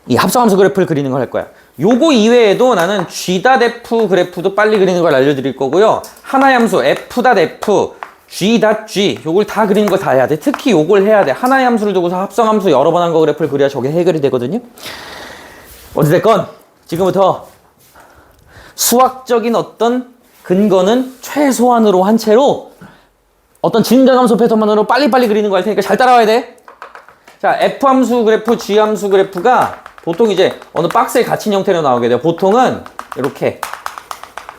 이 합성함수 그래프를 그리는 걸 할 거야. 요거 이외에도 나는 g.f 그래프도 빨리 그리는 걸 알려드릴 거고요. 하나의 함수 f.f, g.g 요걸 다 그리는 걸 다 해야 돼. 특히 요걸 해야 돼. 하나의 함수를 두고서 합성함수 여러 번 한 거 그래프를 그려야 저게 해결이 되거든요. 어찌됐건 지금부터 수학적인 어떤 근거는 최소한으로 한 채로 어떤 진자함수 패턴만으로 빨리빨리 그리는 거 할 테니까 잘 따라와야 돼. 자, F함수 그래프, G함수 그래프가 보통 이제 어느 박스에 갇힌 형태로 나오게 돼요. 보통은 이렇게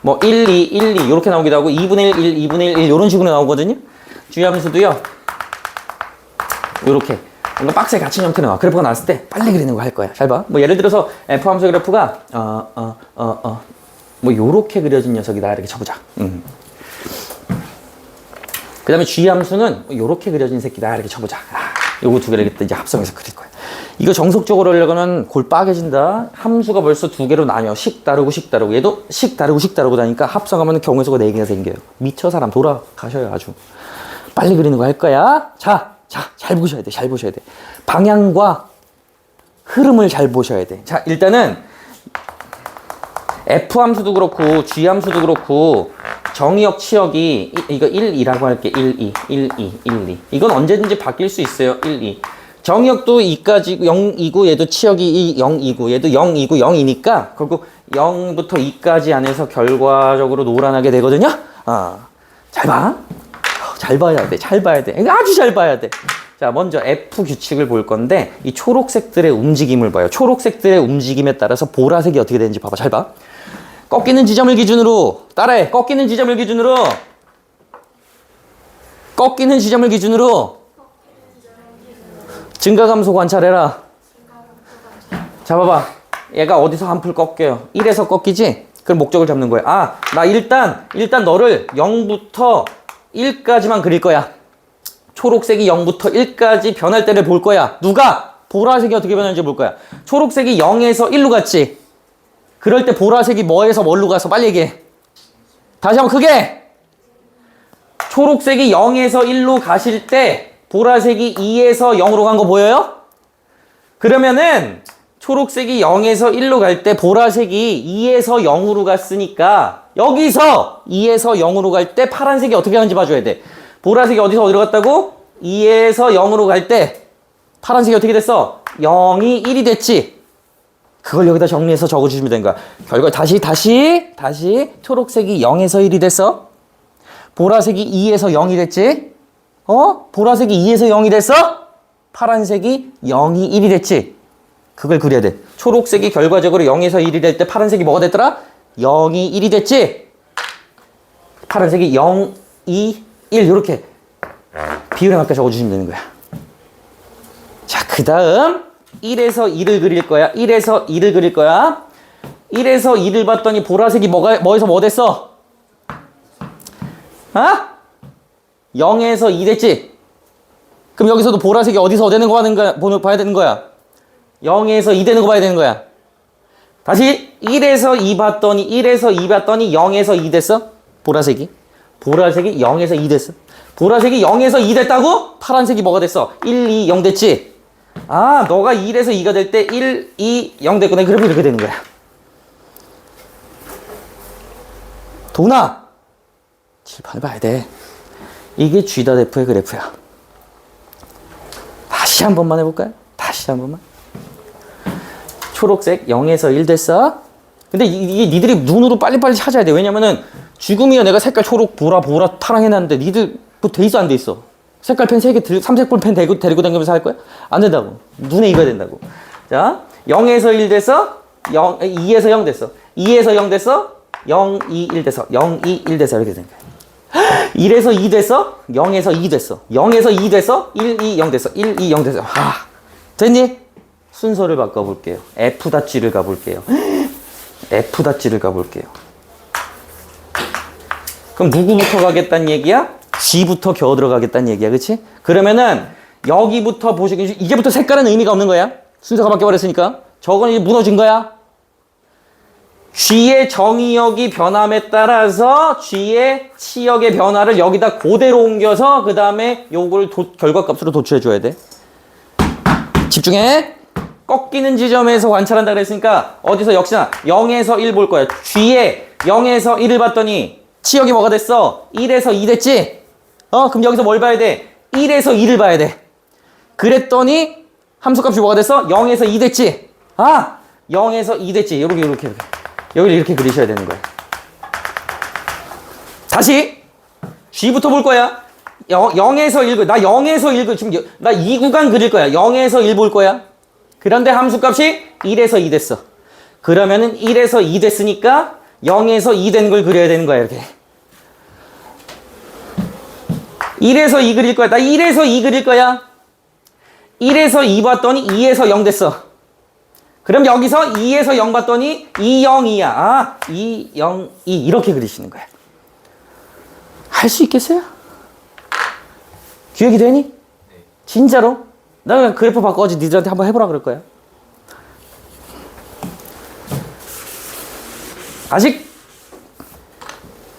뭐 1, 2, 1, 2 이렇게 나오기도 하고 2분의 1, 1, 2분의 1, 1 이런 식으로 나오거든요. G함수도요. 이렇게 뭔가 박스에 갇힌 형태로 나와. 그래프가 나왔을 때 빨리 그리는 거 할 거야. 잘 봐. 뭐 예를 들어서 F함수 그래프가 뭐 요렇게 그려진 녀석이다 이렇게 쳐보자. 그 다음에 G함수는 요렇게 그려진 새끼다 이렇게 쳐보자. 요거 두 개를 이제 합성해서 그릴 거야. 이거 정석적으로 하려고는 골 빠개진다. 함수가 벌써 두 개로 나뉘어. 식 다르고 얘도 식 다르고 다니까 합성하면 경우의 수가 4개가 생겨요. 미쳐 사람 돌아가셔요. 아주 빨리 그리는 거 할 거야. 자, 잘 보셔야 돼. 방향과 흐름을 잘 보셔야 돼. 자, 일단은 F함수도 그렇고 G함수도 그렇고 정의역 치역이 이거 1, 2라고 할게. 1, 2. 이건 언제든지 바뀔 수 있어요. 1, 2. 정의역도 2까지 0이고 얘도 치역이 0이고 얘도 0이고 0이니까 결국 0부터 2까지 안에서 결과적으로 노란하게 되거든요. 잘 봐. 잘 봐야 돼. 잘 봐야 돼. 아주 잘 봐야 돼. 자, 먼저 F 규칙을 볼 건데 이 초록색들의 움직임을 봐요. 초록색들의 움직임에 따라서 보라색이 어떻게 되는지 봐봐. 잘 봐. 꺾이는 지점을 기준으로 따라해. 꺾이는 지점을 기준으로 꺾이는 지점을 기준으로 증가감소 관찰해라. 자, 봐봐. 얘가 어디서 한풀 꺾여요? 1에서 꺾이지? 그럼 목적을 잡는 거야. 나 일단 너를 0부터 1까지만 그릴 거야. 초록색이 0부터 1까지 변할 때를 볼 거야. 누가? 보라색이 어떻게 변하는지 볼 거야. 초록색이 0에서 1로 갔지? 그럴 때 보라색이 뭐에서 뭘로 가서 빨리 얘기해. 다시 한번 크게. 초록색이 0에서 1로 가실 때 보라색이 2에서 0으로 간 거 보여요? 그러면은 초록색이 0에서 1로 갈 때 보라색이 2에서 0으로 갔으니까 여기서 2에서 0으로 갈 때 파란색이 어떻게 가는지 봐줘야 돼. 보라색이 어디서 어디로 갔다고? 2에서 0으로 갈 때 파란색이 어떻게 됐어? 0이 1이 됐지? 그걸 여기다 정리해서 적어주시면 되는 거야. 결과 다시 초록색이 0에서 1이 됐어? 보라색이 2에서 0이 됐지? 보라색이 2에서 0이 됐어? 파란색이 0이 1이 됐지? 그걸 그려야 돼. 초록색이 결과적으로 0에서 1이 될 때 파란색이 뭐가 됐더라? 0이 1이 됐지? 파란색이 0, 2, 1 이렇게 비율에 맞게 적어주시면 되는 거야. 자, 그 다음 1에서 2를 그릴 거야. 1에서 2를 그릴 거야. 1에서 2를 봤더니 보라색이 뭐에서 뭐 됐어? 0에서 2 됐지? 그럼 여기서도 보라색이 어디서 되는 거 봐야 되는 거야. 0에서 2 되는 거 봐야 되는 거야. 다시 1에서 2 봤더니 0에서 2 됐어? 보라색이 0에서 2 됐어. 보라색이 0에서 2 됐다고? 파란색이 뭐가 됐어? 1, 2, 0 됐지? 너가 1에서 2가 될 때 1, 2, 0 됐구나. 그러면 이렇게 되는 거야. 도나! 칠판을 봐야 돼. 이게 G.F의 그래프야. 다시 한 번만 해볼까요? 다시 한 번만. 초록색 0에서 1 됐어. 근데 이게 니들이 눈으로 빨리빨리 찾아야 돼. 왜냐면은 지금이야 내가 색깔 초록, 보라, 파랑 해놨는데 니들 뭐 돼 있어 안 돼 있어? 색깔 펜 3개 삼색볼 펜 데리고 다니면서 할 거야? 안 된다고. 눈에 익어야 된다고. 자, 0에서 1 됐어. 2에서 0 됐어. 2에서 0 됐어. 0, 2, 1 됐어. 0, 2, 1 됐어. 이렇게 된 거야. 1에서 2 됐어? 0에서 2 됐어. 0에서 2 됐어? 1, 2, 0 됐어. 1, 2, 0 됐어. 됐니? 순서를 바꿔볼게요. F.G를 가볼게요. F.G를 가볼게요. 그럼 누구부터 가겠다는 얘기야? G부터 겨우 들어가겠다는 얘기야. 그치? 그러면은 여기부터 보시기 이제부터 색깔은 의미가 없는 거야. 순서가 바뀌어버렸으니까. 저건 이제 무너진 거야. G의 정의역이 변함에 따라서 G의 치역의 변화를 여기다 그대로 옮겨서 그 다음에 요걸 결과값으로 도출해줘야 돼. 집중해. 꺾이는 지점에서 관찰한다 그랬으니까 어디서 역시나 0에서 1 볼 거야. G의 0에서 1을 봤더니 치역이 뭐가 됐어? 1에서 2 됐지? 그럼 여기서 뭘 봐야 돼? 1에서 2를 봐야 돼. 그랬더니 함수값이 뭐가 됐어? 0에서 2 됐지? 0에서 2 됐지? 이렇게. 여기를 이렇게 그리셔야 되는 거야. 다시 G부터 볼 거야. 0에서 1, 나 0에서 1, 지금 나 2구간 그릴 거야. 0에서 1 볼 거야. 그런데 함수값이 1에서 2 됐어. 그러면은 1에서 2 됐으니까 0에서 2 된 걸 그려야 되는 거야. 이렇게. 1에서 2 그릴 거야. 나 1에서 2 그릴 거야. 1에서 2 봤더니 2에서 0 됐어. 그럼 여기서 2에서 0 봤더니 2, 0, 2야. 2, 0, 2 이렇게 그리시는 거야. 할 수 있겠어요? 기획이 되니? 네. 진짜로? 나 그냥 그래프 바꿔가지고 니들한테 한번 해보라 그럴 거야. 아직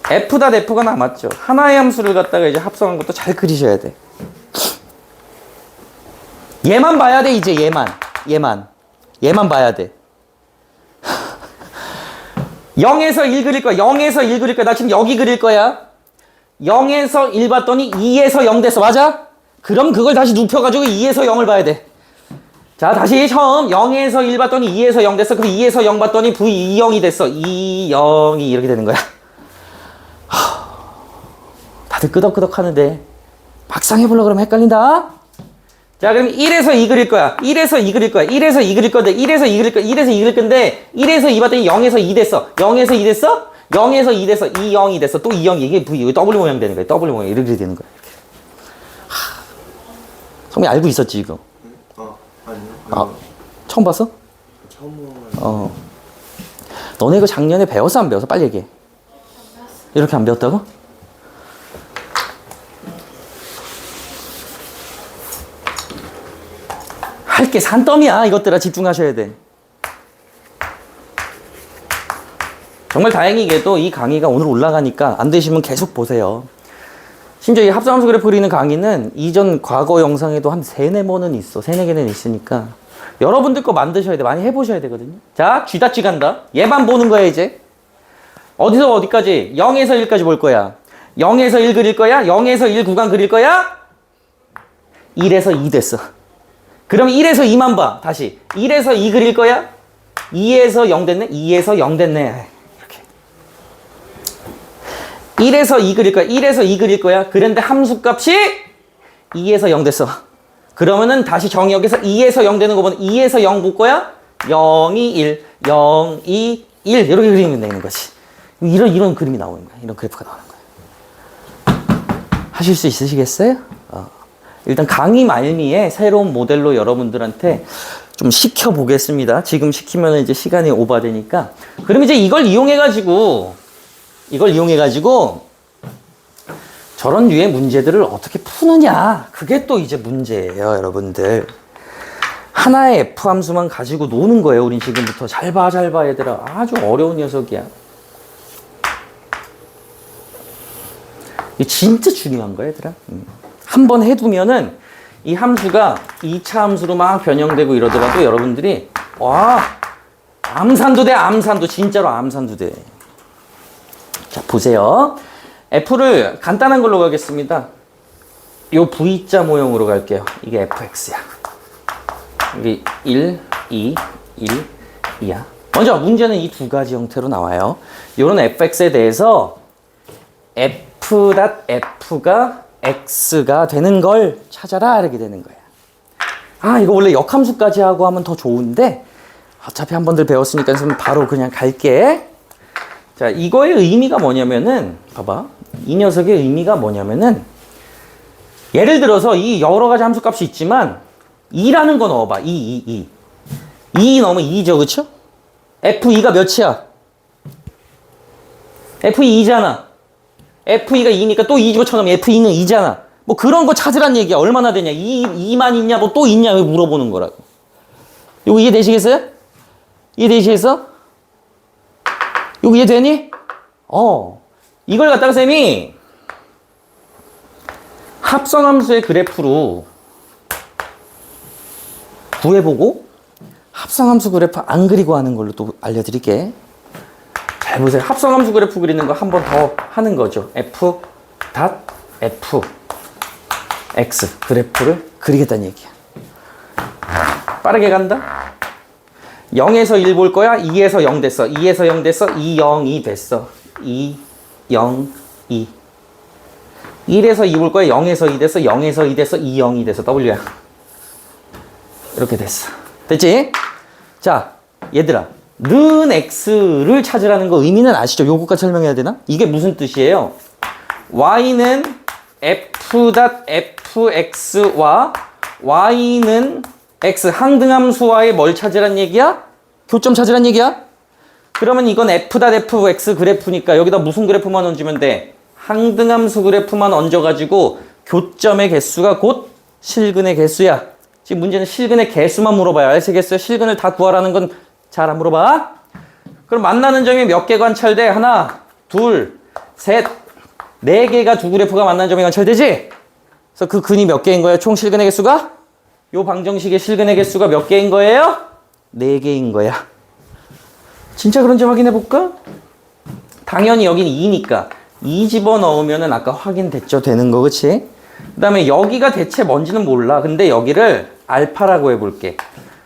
F.F가 남았죠. 하나의 함수를 갖다가 이제 합성한 것도 잘 그리셔야 돼. 얘만 봐야 돼, 이제 얘만 봐야 돼. 0에서 1 그릴 거야. 0에서 1 그릴 거야. 나 지금 여기 그릴 거야. 0에서 1 봤더니 2에서 0 됐어. 맞아? 그럼 그걸 다시 눕혀가지고 2에서 0을 봐야 돼. 자, 다시 처음 0에서 1 봤더니 2에서 0 됐어. 그럼 2에서 0 봤더니 V 2, 0이 됐어. 2, 0이 이렇게 되는 거야. 다들 끄덕끄덕 하는데 막상 해보려고 그러면 헷갈린다. 자, 그럼 1에서 2 그릴 거야. 1에서 2 그릴 거야. 1에서 2 그릴 건데 1에서 2 그릴 거야. 1에서 2 그릴 건데 1에서 2 봤더니 0에서 2 됐어. 0에서 2 됐어? 0에서 2 됐어. 2, 0이 됐어. 또 2, 0이 이게 V, W 모양 되는 거야. W 모양 이렇게 되는 거야. 이렇게. 성민 알고 있었지 이거? 아니요. 아, 처음 봤어? 처음 너네 이거 작년에 배웠어 안 배웠어? 빨리 얘기해. 이렇게 안 배웠다고? 할 게 산더미야. 이것들아 집중하셔야 돼. 정말 다행히게도 이 강의가 오늘 올라가니까 안 되시면 계속 보세요. 심지어 이 합성함수 그래프 그리는 강의는 이전 과거 영상에도 한 3-4번은 있어. 3-4개는 있으니까 여러분들 거 만드셔야 돼. 많이 해보셔야 되거든요. 자, 쥐다쥐 간다. 얘만 보는 거야 이제. 어디서 어디까지? 0에서 1까지 볼 거야. 0에서 1 그릴 거야? 0에서 1 구간 그릴 거야? 1에서 2 됐어. 그럼 1에서 2만 봐. 다시. 1에서 2 그릴 거야? 2에서 0 됐네? 2에서 0 됐네. 이렇게. 1에서 2 그릴 거야? 1에서 2 그릴 거야? 그런데 함수값이 2에서 0 됐어. 그러면은 다시 정의역에서 2에서 0 되는 거 보면 2에서 0 볼 거야? 0, 2, 1, 0, 2, 1 이렇게 그리면 되는 거지. 이런 그림이 나오는 거야. 이런 그래프가 나오는 거야. 하실 수 있으시겠어요? 일단 강의 말미에 새로운 모델로 여러분들한테 좀 시켜보겠습니다. 지금 시키면 이제 시간이 오버되니까. 그럼 이제 이걸 이용해가지고 저런 류의 문제들을 어떻게 푸느냐. 그게 또 이제 문제예요, 여러분들. 하나의 F 함수만 가지고 노는 거예요, 우린 지금부터. 잘 봐, 얘들아. 아주 어려운 녀석이야. 이게 진짜 중요한 거야, 얘들아. 한번 해두면은 이 함수가 2차 함수로 막 변형되고 이러더라도 여러분들이 와, 암산도 돼, 암산도. 진짜로 암산도 돼. 자, 보세요. F를 간단한 걸로 가겠습니다. 요 V자 모형으로 갈게요. 이게 fx야. 여기 1, 2, 1, 2야. 먼저 문제는 이 두 가지 형태로 나와요. 요런 fx에 대해서 f.f가 x가 되는 걸 찾아라 이렇게 되는 거야. 아, 이거 원래 역함수까지 하고 하면 더 좋은데 어차피 한 번들 배웠으니까 바로 그냥 갈게. 자, 이거의 의미가 뭐냐면은 봐봐. 이 녀석의 의미가 뭐냐면은 예를 들어서 이 여러 가지 함수값이 있지만 2라는 거 넣어봐. 2 넣으면 2죠, 그쵸? f2가 몇이야? f2 2잖아. f2가 2니까 또 2 집어쳐넣으면 f2는 2잖아. 뭐 그런 거 찾으란 얘기야. 얼마나 되냐? 2만 있냐? 뭐 또 있냐? 왜 물어보는 거라고. 이거 이해되시겠어요? 이해되시겠어? 이거 이해되니? 이걸 갖다가 쌤이 합성함수의 그래프로 구해보고 합성함수 그래프 안 그리고 하는 걸로 또 알려드릴게. 잘 보세요. 합성함수 그래프 그리는 거 한 번 더 하는 거죠. f.f x 그래프를 그리겠다는 얘기야. 빠르게 간다. 0에서 1 볼 거야. 2에서 0 됐어. 2에서 0 됐어. 2, 0, 2 됐어. 2, 0, 2. 1에서 2 볼 거야. 0에서 2 됐어. 0에서 2 됐어. 2, 0, 2 됐어. W야. 이렇게 됐어. 됐지? 자, 얘들아. 는 x를 찾으라는 거 의미는 아시죠? 요거까지 설명해야 되나? 이게 무슨 뜻이에요? y는 f.fx와 y는 x 항등함수와의 뭘 찾으란 얘기야? 교점 찾으란 얘기야? 그러면 이건 f.fx 그래프니까 여기다 무슨 그래프만 얹으면 돼? 항등함수 그래프만 얹어가지고 교점의 개수가 곧 실근의 개수야. 지금 문제는 실근의 개수만 물어봐요. 아시겠어요? 실근을 다 구하라는 건 잘 안 물어봐. 그럼 만나는 점이 몇 개 관찰돼? 하나, 둘, 셋, 네 개가 두 그래프가 만나는 점이 관찰되지? 그래서 그 근이 몇 개인 거예요? 총 실근의 개수가? 요 방정식의 실근의 개수가 몇 개인 거예요? 4개인 거야. 진짜 그런지 확인해 볼까? 당연히 여긴 2니까 2 집어넣으면은 아까 확인됐죠? 되는 거, 그치? 그 다음에 여기가 대체 뭔지는 몰라. 근데 여기를 알파라고 해볼게.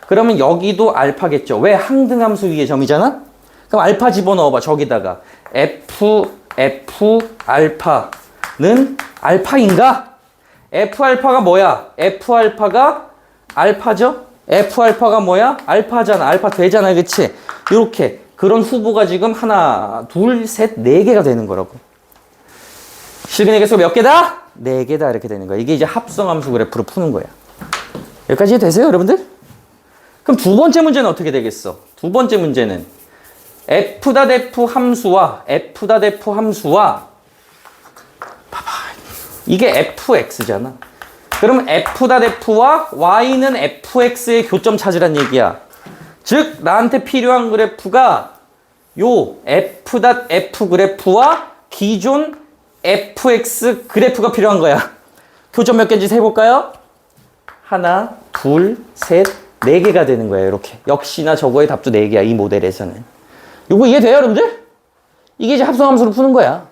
그러면 여기도 알파겠죠. 왜? 항등함수 위에 점이잖아? 그럼 알파 집어넣어봐. 저기다가 F 알파는 알파인가? F 알파가 뭐야? F 알파가 알파죠? F 알파가 뭐야? 알파잖아. 알파 되잖아. 그치? 이렇게 그런 후보가 지금 하나, 둘, 셋, 네 개가 되는 거라고. 실근의 개수가 몇 개다? 네 개다. 이렇게 되는 거야. 이게 이제 합성함수 그래프로 푸는 거야. 여기까지 되세요, 여러분들? 그럼 두 번째 문제는 어떻게 되겠어? 두 번째 문제는 F.F 함수와 F.F 함수와 봐봐. 이게 fx잖아. 그럼 F.F와 y는 fx의 교점 찾으란 얘기야. 즉 나한테 필요한 그래프가 요 F.F 그래프와 기존 fx 그래프가 필요한 거야. 교점 몇 개인지 세볼까요? 하나, 둘, 셋, 네 개가 되는 거예요. 이렇게. 역시나 저거의 답도 네 개야. 이 모델에서는. 요거 이해돼요, 여러분들? 이게 이제 합성함수를 푸는 거야.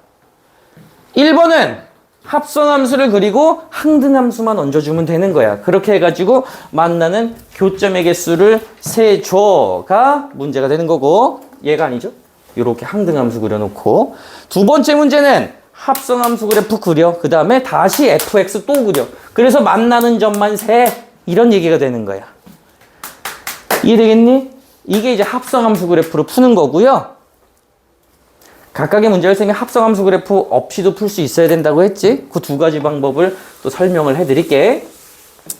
1번은 합성함수를 그리고 항등함수만 얹어주면 되는 거야. 그렇게 해가지고 만나는 교점의 개수를 세줘가 문제가 되는 거고, 얘가 아니죠? 요렇게 항등함수 그려놓고, 두 번째 문제는 합성함수 그래프 그려. 그 다음에 다시 fx 또 그려. 그래서 만나는 점만 세. 이런 얘기가 되는 거야. 이해되겠니? 이게 이제 합성함수 그래프로 푸는 거고요. 각각의 문제를 쌤이 합성함수 그래프 없이도 풀 수 있어야 된다고 했지? 그 두 가지 방법을 또 설명을 해드릴게.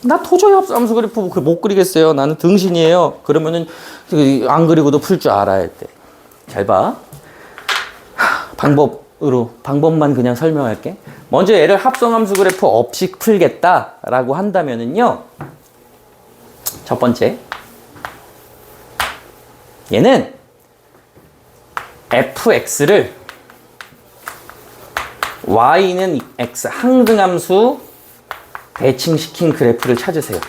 나 도저히 합성함수 그래프 못 그리겠어요. 나는 등신이에요. 그러면은 안 그리고도 풀 줄 알아야 돼. 잘 봐. 방법만 그냥 설명할게. 먼저 얘를 합성함수 그래프 없이 풀겠다라고 한다면은요. 첫 번째. 얘는 fx를 y는 x 항등함수 대칭시킨 그래프를 찾으세요.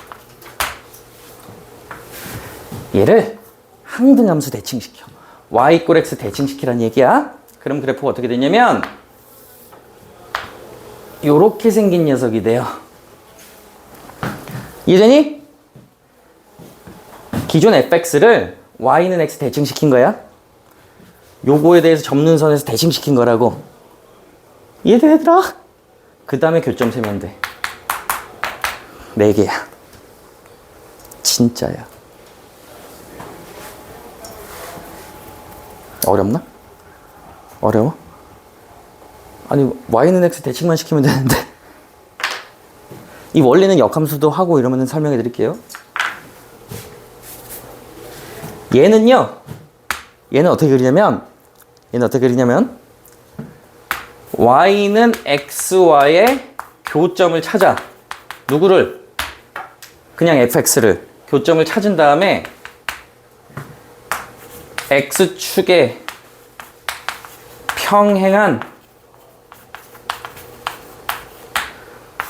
얘를 항등함수 대칭시켜. y = x 대칭시키란 얘기야. 그럼 그래프가 어떻게 되냐면 요렇게 생긴 녀석이 돼요. 이해되니? 기존 fx를 y는 x 대칭시킨 거야. 요거에 대해서 접는 선에서 대칭시킨 거라고. 이해돼, 얘들아? 그 다음에 교점 세면 돼. 4개야. 진짜야. 어렵나? 어려워? 아니, y는 x 대칭만 시키면 되는데. 이 원리는 역함수도 하고 이러면 설명해 드릴게요. 얘는 어떻게 그리냐면 y는 x와의 교점을 찾아. 누구를? 그냥 fx를. 교점을 찾은 다음에 x축에 평행한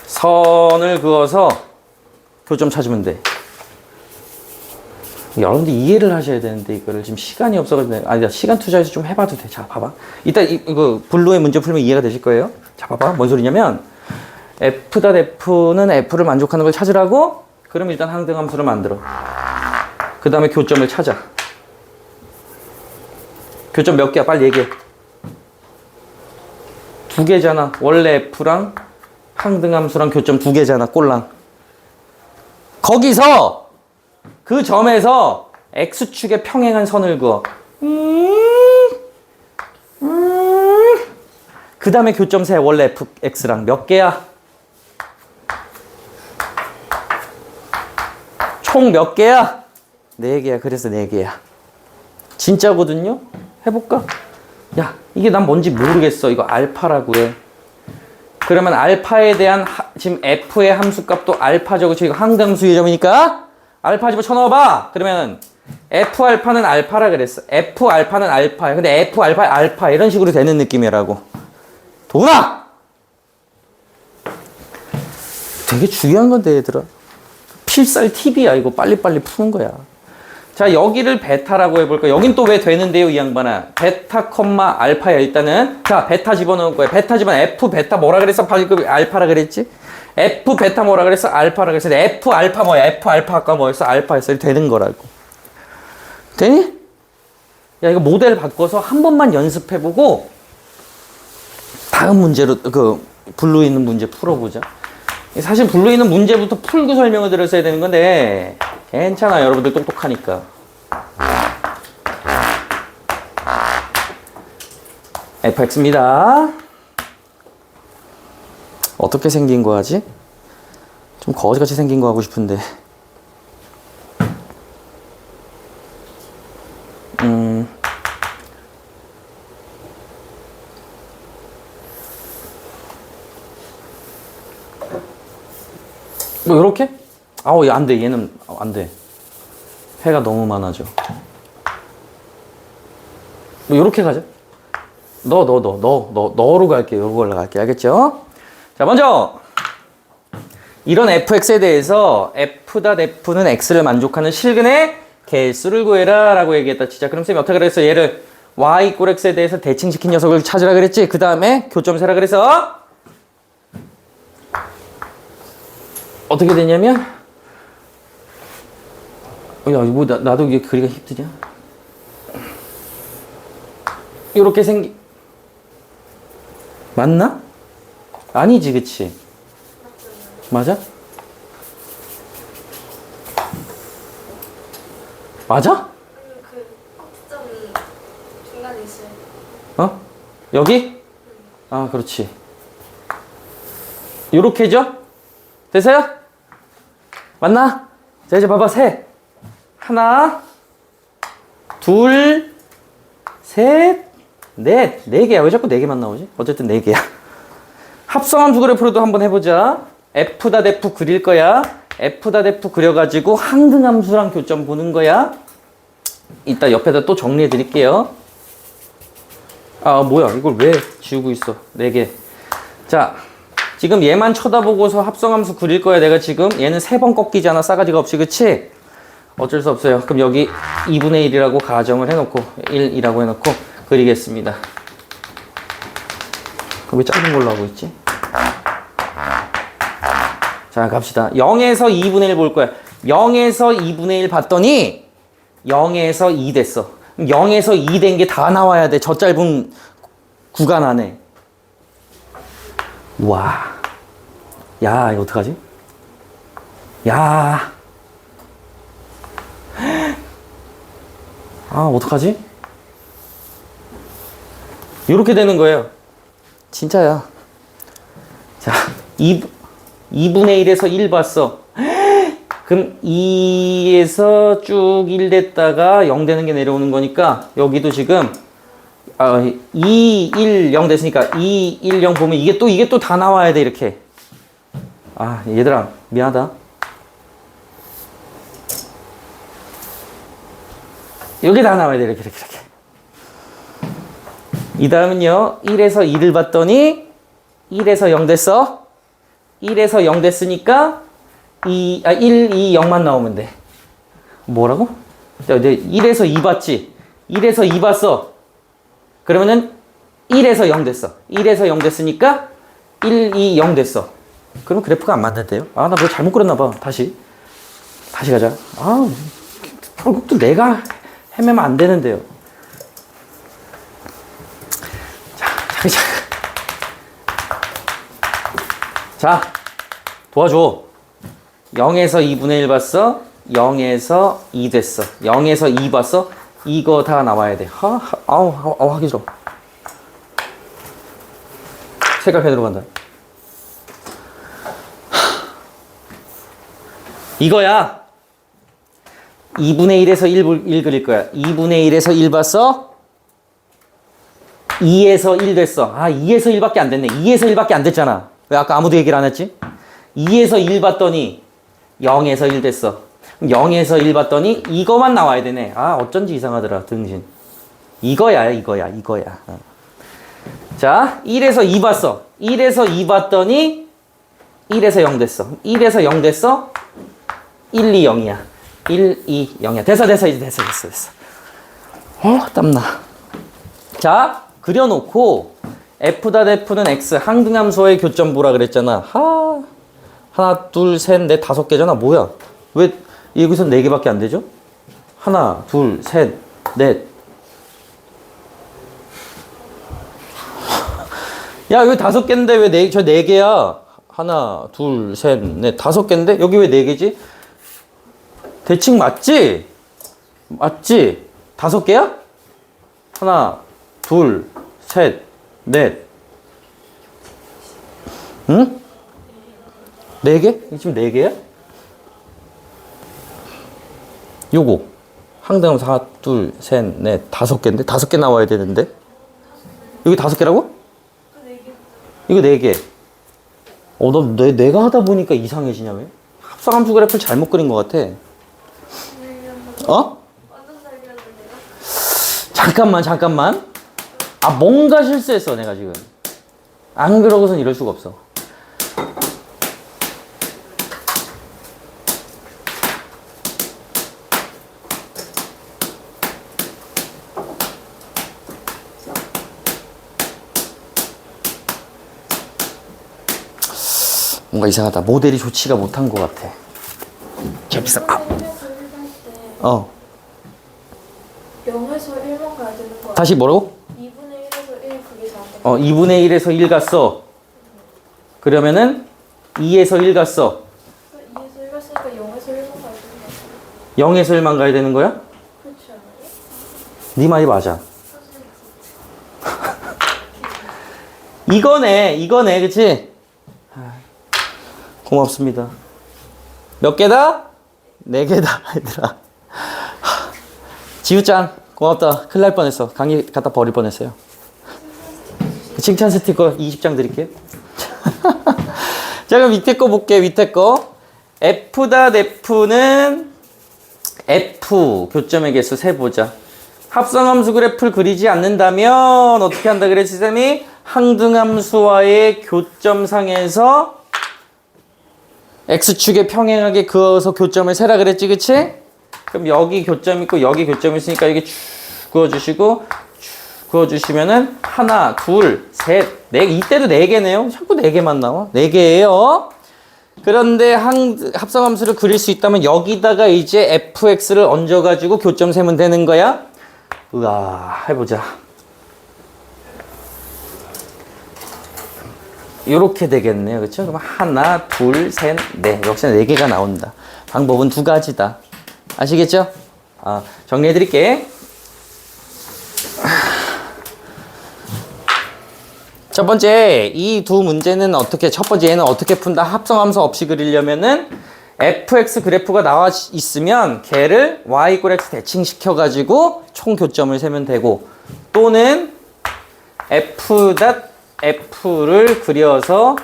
선을 그어서 교점 찾으면 돼. 여러분들 이해를 하셔야 되는데 이거를 지금 시간이 없어가지고 아니다, 시간 투자해서 좀 해봐도 돼. 자, 봐봐. 이따 이거 블루의 문제 풀면 이해가 되실 거예요. 자, 봐봐. 뭔 소리냐면 F.F는 F를 만족하는 걸 찾으라고. 그럼 일단 항등함수를 만들어. 그 다음에 교점을 찾아. 교점 몇 개야? 빨리 얘기해. 2개잖아. 원래 F랑 항등함수랑 교점 2개잖아. 꼴랑. 거기서 그 점에서 X축에 평행한 선을 그어. 그 다음에 교점 세. 원래 fx랑 몇 개야? 총 몇 개야? 4개야. 그래서 4개야. 진짜거든요? 해볼까? 야, 이게 난 뭔지 모르겠어. 이거 알파라고 해. 그러면 알파에 대한 지금 f의 함수값도 알파죠. 그쵸? 이거 항등함수의 점이니까 알파 집어 쳐넣어봐. 그러면 f 알파는 알파라 그랬어. f 알파는 알파야. 근데 f 알파 알파 이런 식으로 되는 느낌이라고. 도훈아! 되게 중요한 건데 얘들아. 필살 팁이야. 이거 빨리빨리 푸는 거야. 자, 여기를 베타라고 해볼까? 여긴 또 왜 되는데요, 이 양반아? 베타, 알파야, 일단은. 자, 베타 집어넣을 거야. 베타 집어넣어. F, 베타 뭐라 그랬어? 알파라 그랬지? F 베타 뭐라 그랬어? 알파라 그랬어. F 알파 뭐야? F 알파가 뭐였어? 알파였어. 이렇게 되는 거라고. 되니? 야, 이거 모델 바꿔서 한 번만 연습해보고 다음 문제로 그 블루 있는 문제 풀어보자. 사실 블루 있는 문제부터 풀고 설명을 드렸어야 되는 건데 괜찮아. 여러분들 똑똑하니까. fx입니다. 어떻게 생긴 거 하지? 좀 거지같이 생긴 거 하고 싶은데. 뭐 요렇게? 아우, 안 돼. 얘는 안 돼. 회가 너무 많아져. 뭐 요렇게 가자. 너로 갈게요. 요거 올라갈게요. 알겠죠? 자, 먼저 이런 fx에 대해서 f.f는 x를 만족하는 실근의 개수를 구해라 라고 얘기했다. 진짜 그럼 쌤이 어떻게 그랬어? 얘를 y = x에 대해서 대칭시킨 녀석을 찾으라 그랬지? 그 다음에 교점 세라 그래서 어떻게 되냐면 야, 뭐 나도 이게 그리기가 힘드냐? 이렇게 맞나? 아니지, 그치? 맞아? 맞아? 그 꼭지점이 중간에 있어요. 어? 여기? 아, 그렇지. 요렇게죠? 됐어요? 맞나? 자, 이제 봐봐. 셋. 하나, 둘, 셋, 넷. 네 개야. 왜 자꾸 네 개만 나오지? 어쨌든 네 개야. 합성함수 그래프로도 한번 해보자. f.f 그릴 거야. f.f 그려가지고 항등함수랑 교점 보는 거야. 이따 옆에다 또 정리해 드릴게요. 아, 뭐야. 이걸 왜 지우고 있어. 네 개. 자, 지금 얘만 쳐다보고서 합성함수 그릴 거야. 내가 지금 얘는 3번 꺾이잖아. 싸가지가 없이. 그치? 어쩔 수 없어요. 그럼 여기 2분의 1이라고 가정을 해놓고 1이라고 해놓고 그리겠습니다. 그럼 왜 작은 걸로 하고 있지? 자, 갑시다. 0에서 2분의 1 볼 거야. 0에서 2분의 1 봤더니 0에서 2 됐어. 0에서 2 된 게 다 나와야 돼. 저 짧은 구간 안에. 와. 야, 이거 어떡하지? 야. 아, 어떡하지? 이렇게 되는 거예요. 진짜야. 자, 2분의 1에서 1 봤어. 그럼 2에서 쭉 1 됐다가 0 되는 게 내려오는 거니까 여기도 지금 2, 1, 0 됐으니까 2, 1, 0 보면 이게 또 다 나와야 돼. 이렇게. 아, 얘들아 미안하다. 여기 다 나와야 돼. 이렇게. 이 다음은요. 1에서 2를 봤더니 1에서 0 됐어. 1에서 0 됐으니까 1, 2, 0만 나오면 돼. 뭐라고? 1에서 2 봤지? 1에서 2 봤어. 그러면은 1에서 0 됐어. 1에서 0 됐으니까 1, 2, 0 됐어. 그럼 그래프가 안 맞는데요? 아, 나 뭐 잘못 그렸나 봐. 다시 가자. 아, 결국 또 내가 헤매면 안 되는데요. 자, 도와줘. 0에서 2분의 1 봤어. 0에서 2 됐어. 0에서 2 봤어. 이거 다 나와야 돼. 아우, 하기 싫어. 색깔 펜으로 간다. 이거야. 2분의 1에서 1 그릴 거야. 2분의 1에서 1 봤어. 2에서 1 됐어. 아, 2에서 1밖에 안 됐네. 2에서 1밖에 안 됐잖아. 왜 아까 아무도 얘기를 안 했지? 2에서 1 봤더니 0에서 1 됐어. 0에서 1 봤더니 이거만 나와야 되네. 아, 어쩐지 이상하더라. 등신. 이거야. 자, 1에서 2 봤어. 1에서 2 봤더니 1에서 0 됐어. 1에서 0 됐어. 1, 2, 0이야. 1, 2, 0이야. 됐어. 이제 됐어. 땀나. 자, 그려놓고 F.F는 X 항등함수의 교점 보라 그랬잖아. 하나, 둘, 셋, 넷, 5개잖아. 뭐야? 왜 여기서 4개밖에 안 되죠? 하나, 둘, 셋, 넷. 야, 여기 5개인데 왜 저 4개야? 하나, 둘, 셋, 넷, 5개인데? 여기 왜 4개지? 대칭 맞지? 맞지? 5개야? 하나, 둘, 셋, 넷. 응? 4개? 지금 4개야? 요거. 항등함수 하나, 둘, 셋, 넷, 5개인데? 5개 나와야 되는데? 여기 5개라고? 이거 4개. 내가 하다 보니까 이상해지냐, 왜? 합성함수 그래프를 잘못 그린 것 같아. 어? 완전 잘 그렸는데요? 잠깐만. 아, 뭔가 실수했어, 내가 지금. 안 그러고선 이럴 수가 없어. 뭔가 이상하다. 모델이 좋지가 못한 것 같아. 재밌어. 아. 0에서 1만 가야 되는 거야. 다시 뭐라고? 2분의 1에서 1 그게 잘안 돼. 2분의 1에서 1 갔어. 그러면은 2에서 1 갔어. 2에서 1 갔으니까 0에서 1만 가야 되는 거야. 0에서 1만 가야 되는 거야? 그렇지 않아요? 네 말이 맞아. 이거네, 그치? 고맙습니다. 몇 개다? 4개다, 얘들아. 지우짱, 고맙다. 큰일 날 뻔했어. 강의 갖다 버릴 뻔했어요. 칭찬 스티커 20장 드릴게요. 자, 그럼 밑에 거 볼게, 밑에 거. F'는 F, 교점의 개수 세보자. 합성함수 그래프를 그리지 않는다면 어떻게 한다 그랬지, 쌤이? 항등함수와의 교점상에서 X축에 평행하게 그어서 교점을 세라 그랬지, 그치? 그럼 여기 교점 있고 여기 교점 있으니까 여기 쭉 그어주시고 쭉 그어주시면은 하나, 둘, 셋, 넷. 이때도 4개네요. 자꾸 4개만 나와. 4개예요. 그런데 합성함수를 그릴 수 있다면 여기다가 이제 fx를 얹어가지고 교점 세면 되는 거야. 으아, 해보자. 요렇게 되겠네요. 그쵸? 그럼 하나, 둘, 셋, 넷. 역시 4개가 나온다. 방법은 2가지다. 아시겠죠? 정리해 드릴게. 첫 번째, 이 두 문제는 첫 번째 얘는 어떻게 푼다? 합성함수 없이 그리려면은 fx 그래프가 나와 있으면 걔를 y = x 대칭시켜가지고 총 교점을 세면 되고, 또는 f'를 그려서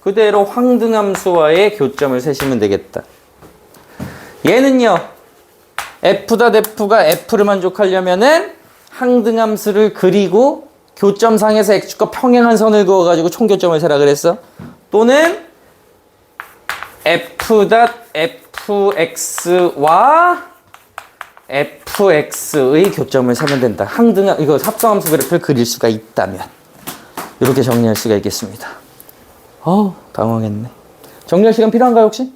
그대로 황등함수와의 교점을 세시면 되겠다. 얘는요, f'가 f를 만족하려면은 항등함수를 그리고 교점상에서 x축과 평행한 선을 그어가지고 총교점을 세라 그랬어. 또는 f'x와 fx의 교점을 세면 된다. 이거 합성함수 그래프를 그릴 수가 있다면. 이렇게 정리할 수가 있겠습니다. 당황했네. 정리할 시간 필요한가요, 혹시?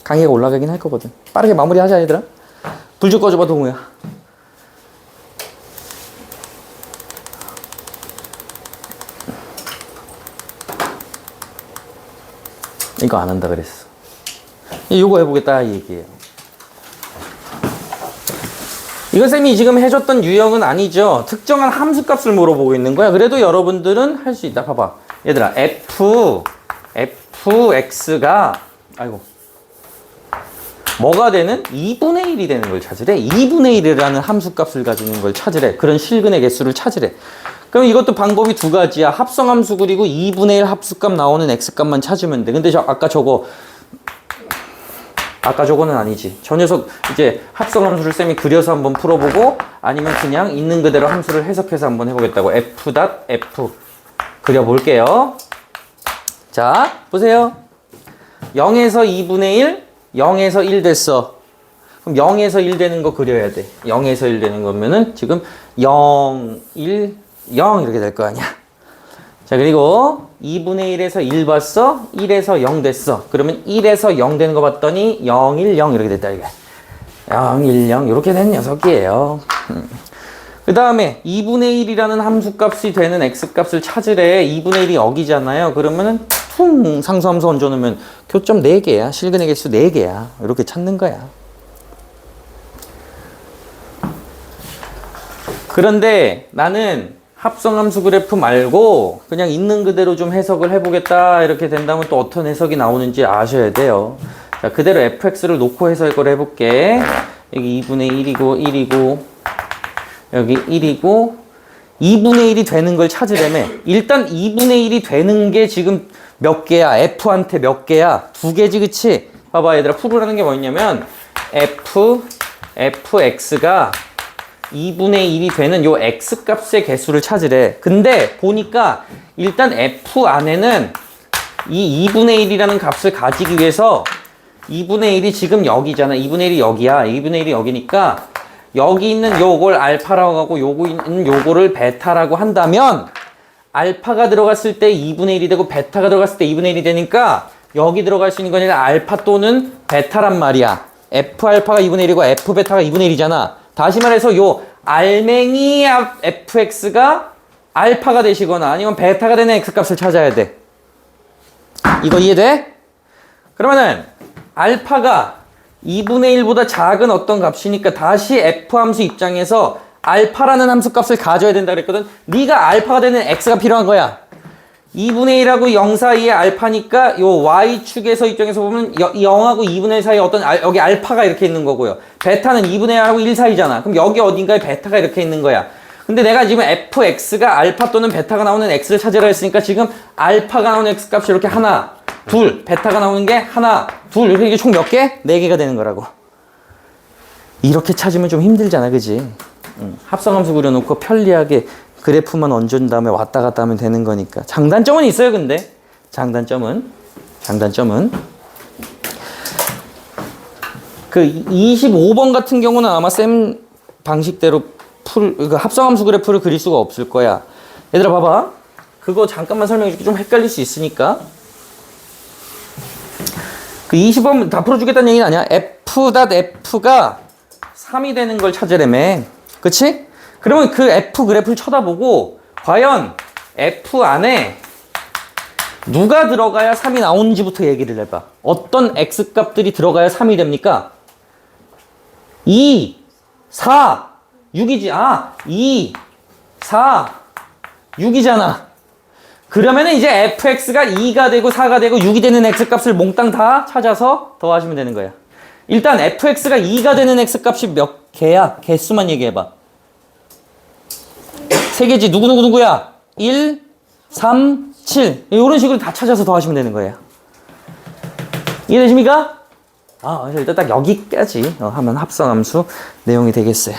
강의가 올라가긴 할 거거든. 빠르게 마무리하자, 얘들아. 불 좀 꺼줘봐, 동우야. 이거 안 한다 그랬어. 이거 해보겠다, 이 얘기예요. 이건 쌤이 지금 해줬던 유형은 아니죠. 특정한 함수값을 물어보고 있는 거야. 그래도 여러분들은 할 수 있다. 봐봐. 얘들아, fx가 뭐가 되는? 2분의 1이 되는 걸 찾으래. 2분의 1이라는 함수값을 가지는 걸 찾으래. 그런 실근의 개수를 찾으래. 그럼 이것도 방법이 2가지야. 합성함수 그리고 2분의 1 합수값 나오는 x값만 찾으면 돼. 근데 아까 저거는 아니지. 저 녀석 이제 합성함수를 쌤이 그려서 한번 풀어보고, 아니면 그냥 있는 그대로 함수를 해석해서 한번 해보겠다고. f 그려볼게요. 자, 보세요. 0에서 2분의 1, 0에서 1 됐어. 그럼 0에서 1 되는 거 그려야 돼. 0에서 1 되는 거면은 지금 0, 1, 0 이렇게 될 거 아니야. 자, 그리고 2분의 1에서 1 봤어? 1에서 0 됐어. 그러면 1에서 0 되는 거 봤더니 0, 1, 0 이렇게 됐다, 이게. 0, 1, 0 이렇게 된 녀석이에요. 그 다음에 2분의 1이라는 함수값이 되는 x값을 찾으래. 2분의 1이 여기잖아요. 그러면은 퉁 상수함수 얹어놓으면 교점 4개야. 실근의 개수 4개야. 이렇게 찾는 거야. 그런데 나는 합성함수 그래프 말고 그냥 있는 그대로 좀 해석을 해보겠다 이렇게 된다면 또 어떤 해석이 나오는지 아셔야 돼요. 자, 그대로 fx를 놓고 해석을 해볼게. 여기 2분의 1이고 1이고 여기 1이고 2분의 1이 되는 걸 찾으려면 일단 2분의 1이 되는 게 지금 몇 개야? f한테 몇 개야? 2개지, 그치? 봐봐 얘들아, 풀으라는 게 뭐냐면 fx가 2분의 1이 되는 요 x값의 개수를 찾으래. 근데 보니까 일단 f 안에는 이 2분의 1이라는 값을 가지기 위해서 2분의 1이 지금 여기잖아. 2분의 1이 여기야. 2분의 1이 여기니까 여기 있는 요걸 알파라고 하고 요거 있는 요거를 베타라고 한다면 알파가 들어갔을 때 2분의 1이 되고 베타가 들어갔을 때 2분의 1이 되니까 여기 들어갈 수 있는 건 아니라 알파 또는 베타란 말이야. F알파가 2분의 1이고 F베타가 2분의 1이잖아. 다시 말해서 요 알맹이 fx가 알파가 되시거나 아니면 베타가 되는 x값을 찾아야 돼. 이거 이해돼? 그러면은 알파가 2분의 1보다 작은 어떤 값이니까 다시 f함수 입장에서 알파라는 함수값을 가져야 된다 그랬거든. 네가 알파가 되는 x가 필요한 거야. 2분의 1하고 0 사이에 알파니까 요 y축에서 입장에서 보면 0하고 2분의 1 사이에 어떤 여기 알파가 이렇게 있는 거고요. 베타는 2분의 1하고 1 사이잖아. 그럼 여기 어딘가에 베타가 이렇게 있는 거야. 근데 내가 지금 fx가 알파 또는 베타가 나오는 x를 찾으라 했으니까 지금 알파가 나오는 x값이 이렇게 하나, 둘, 베타가 나오는 게 하나, 둘, 이렇게 총 몇 개? 4개가 되는 거라고. 이렇게 찾으면 좀 힘들잖아, 그지? 합성함수 그려놓고 편리하게 그래프만 얹은 다음에 왔다 갔다 하면 되는 거니까. 장단점은 있어요, 근데. 장단점은 그 25번 같은 경우는 아마 쌤 방식대로 그 합성함수 그래프를 그릴 수가 없을 거야. 얘들아 봐봐. 그거 잠깐만 설명해 줄게. 좀 헷갈릴 수 있으니까. 그 20번 다 풀어주겠다는 얘기는 아니야. f'가 3이 되는 걸 찾으려면, 그치? 그러면 그 f 그래프를 쳐다보고 과연 f 안에 누가 들어가야 3이 나오는지부터 얘기를 해봐. 어떤 x값들이 들어가야 3이 됩니까? 2, 4, 6이지. 2, 4, 6이잖아. 그러면은 이제 fx가 2가 되고 4가 되고 6이 되는 x값을 몽땅 다 찾아서 더하시면 되는 거야. 일단 fx가 2가 되는 x값이 몇 개야? 개수만 얘기해봐. 3개지. 누구야? 1, 3, 7. 이런 식으로 다 찾아서 더하시면 되는 거예요. 이해되십니까? 그래서 일단 딱 여기까지 하면 합성함수 내용이 되겠어요.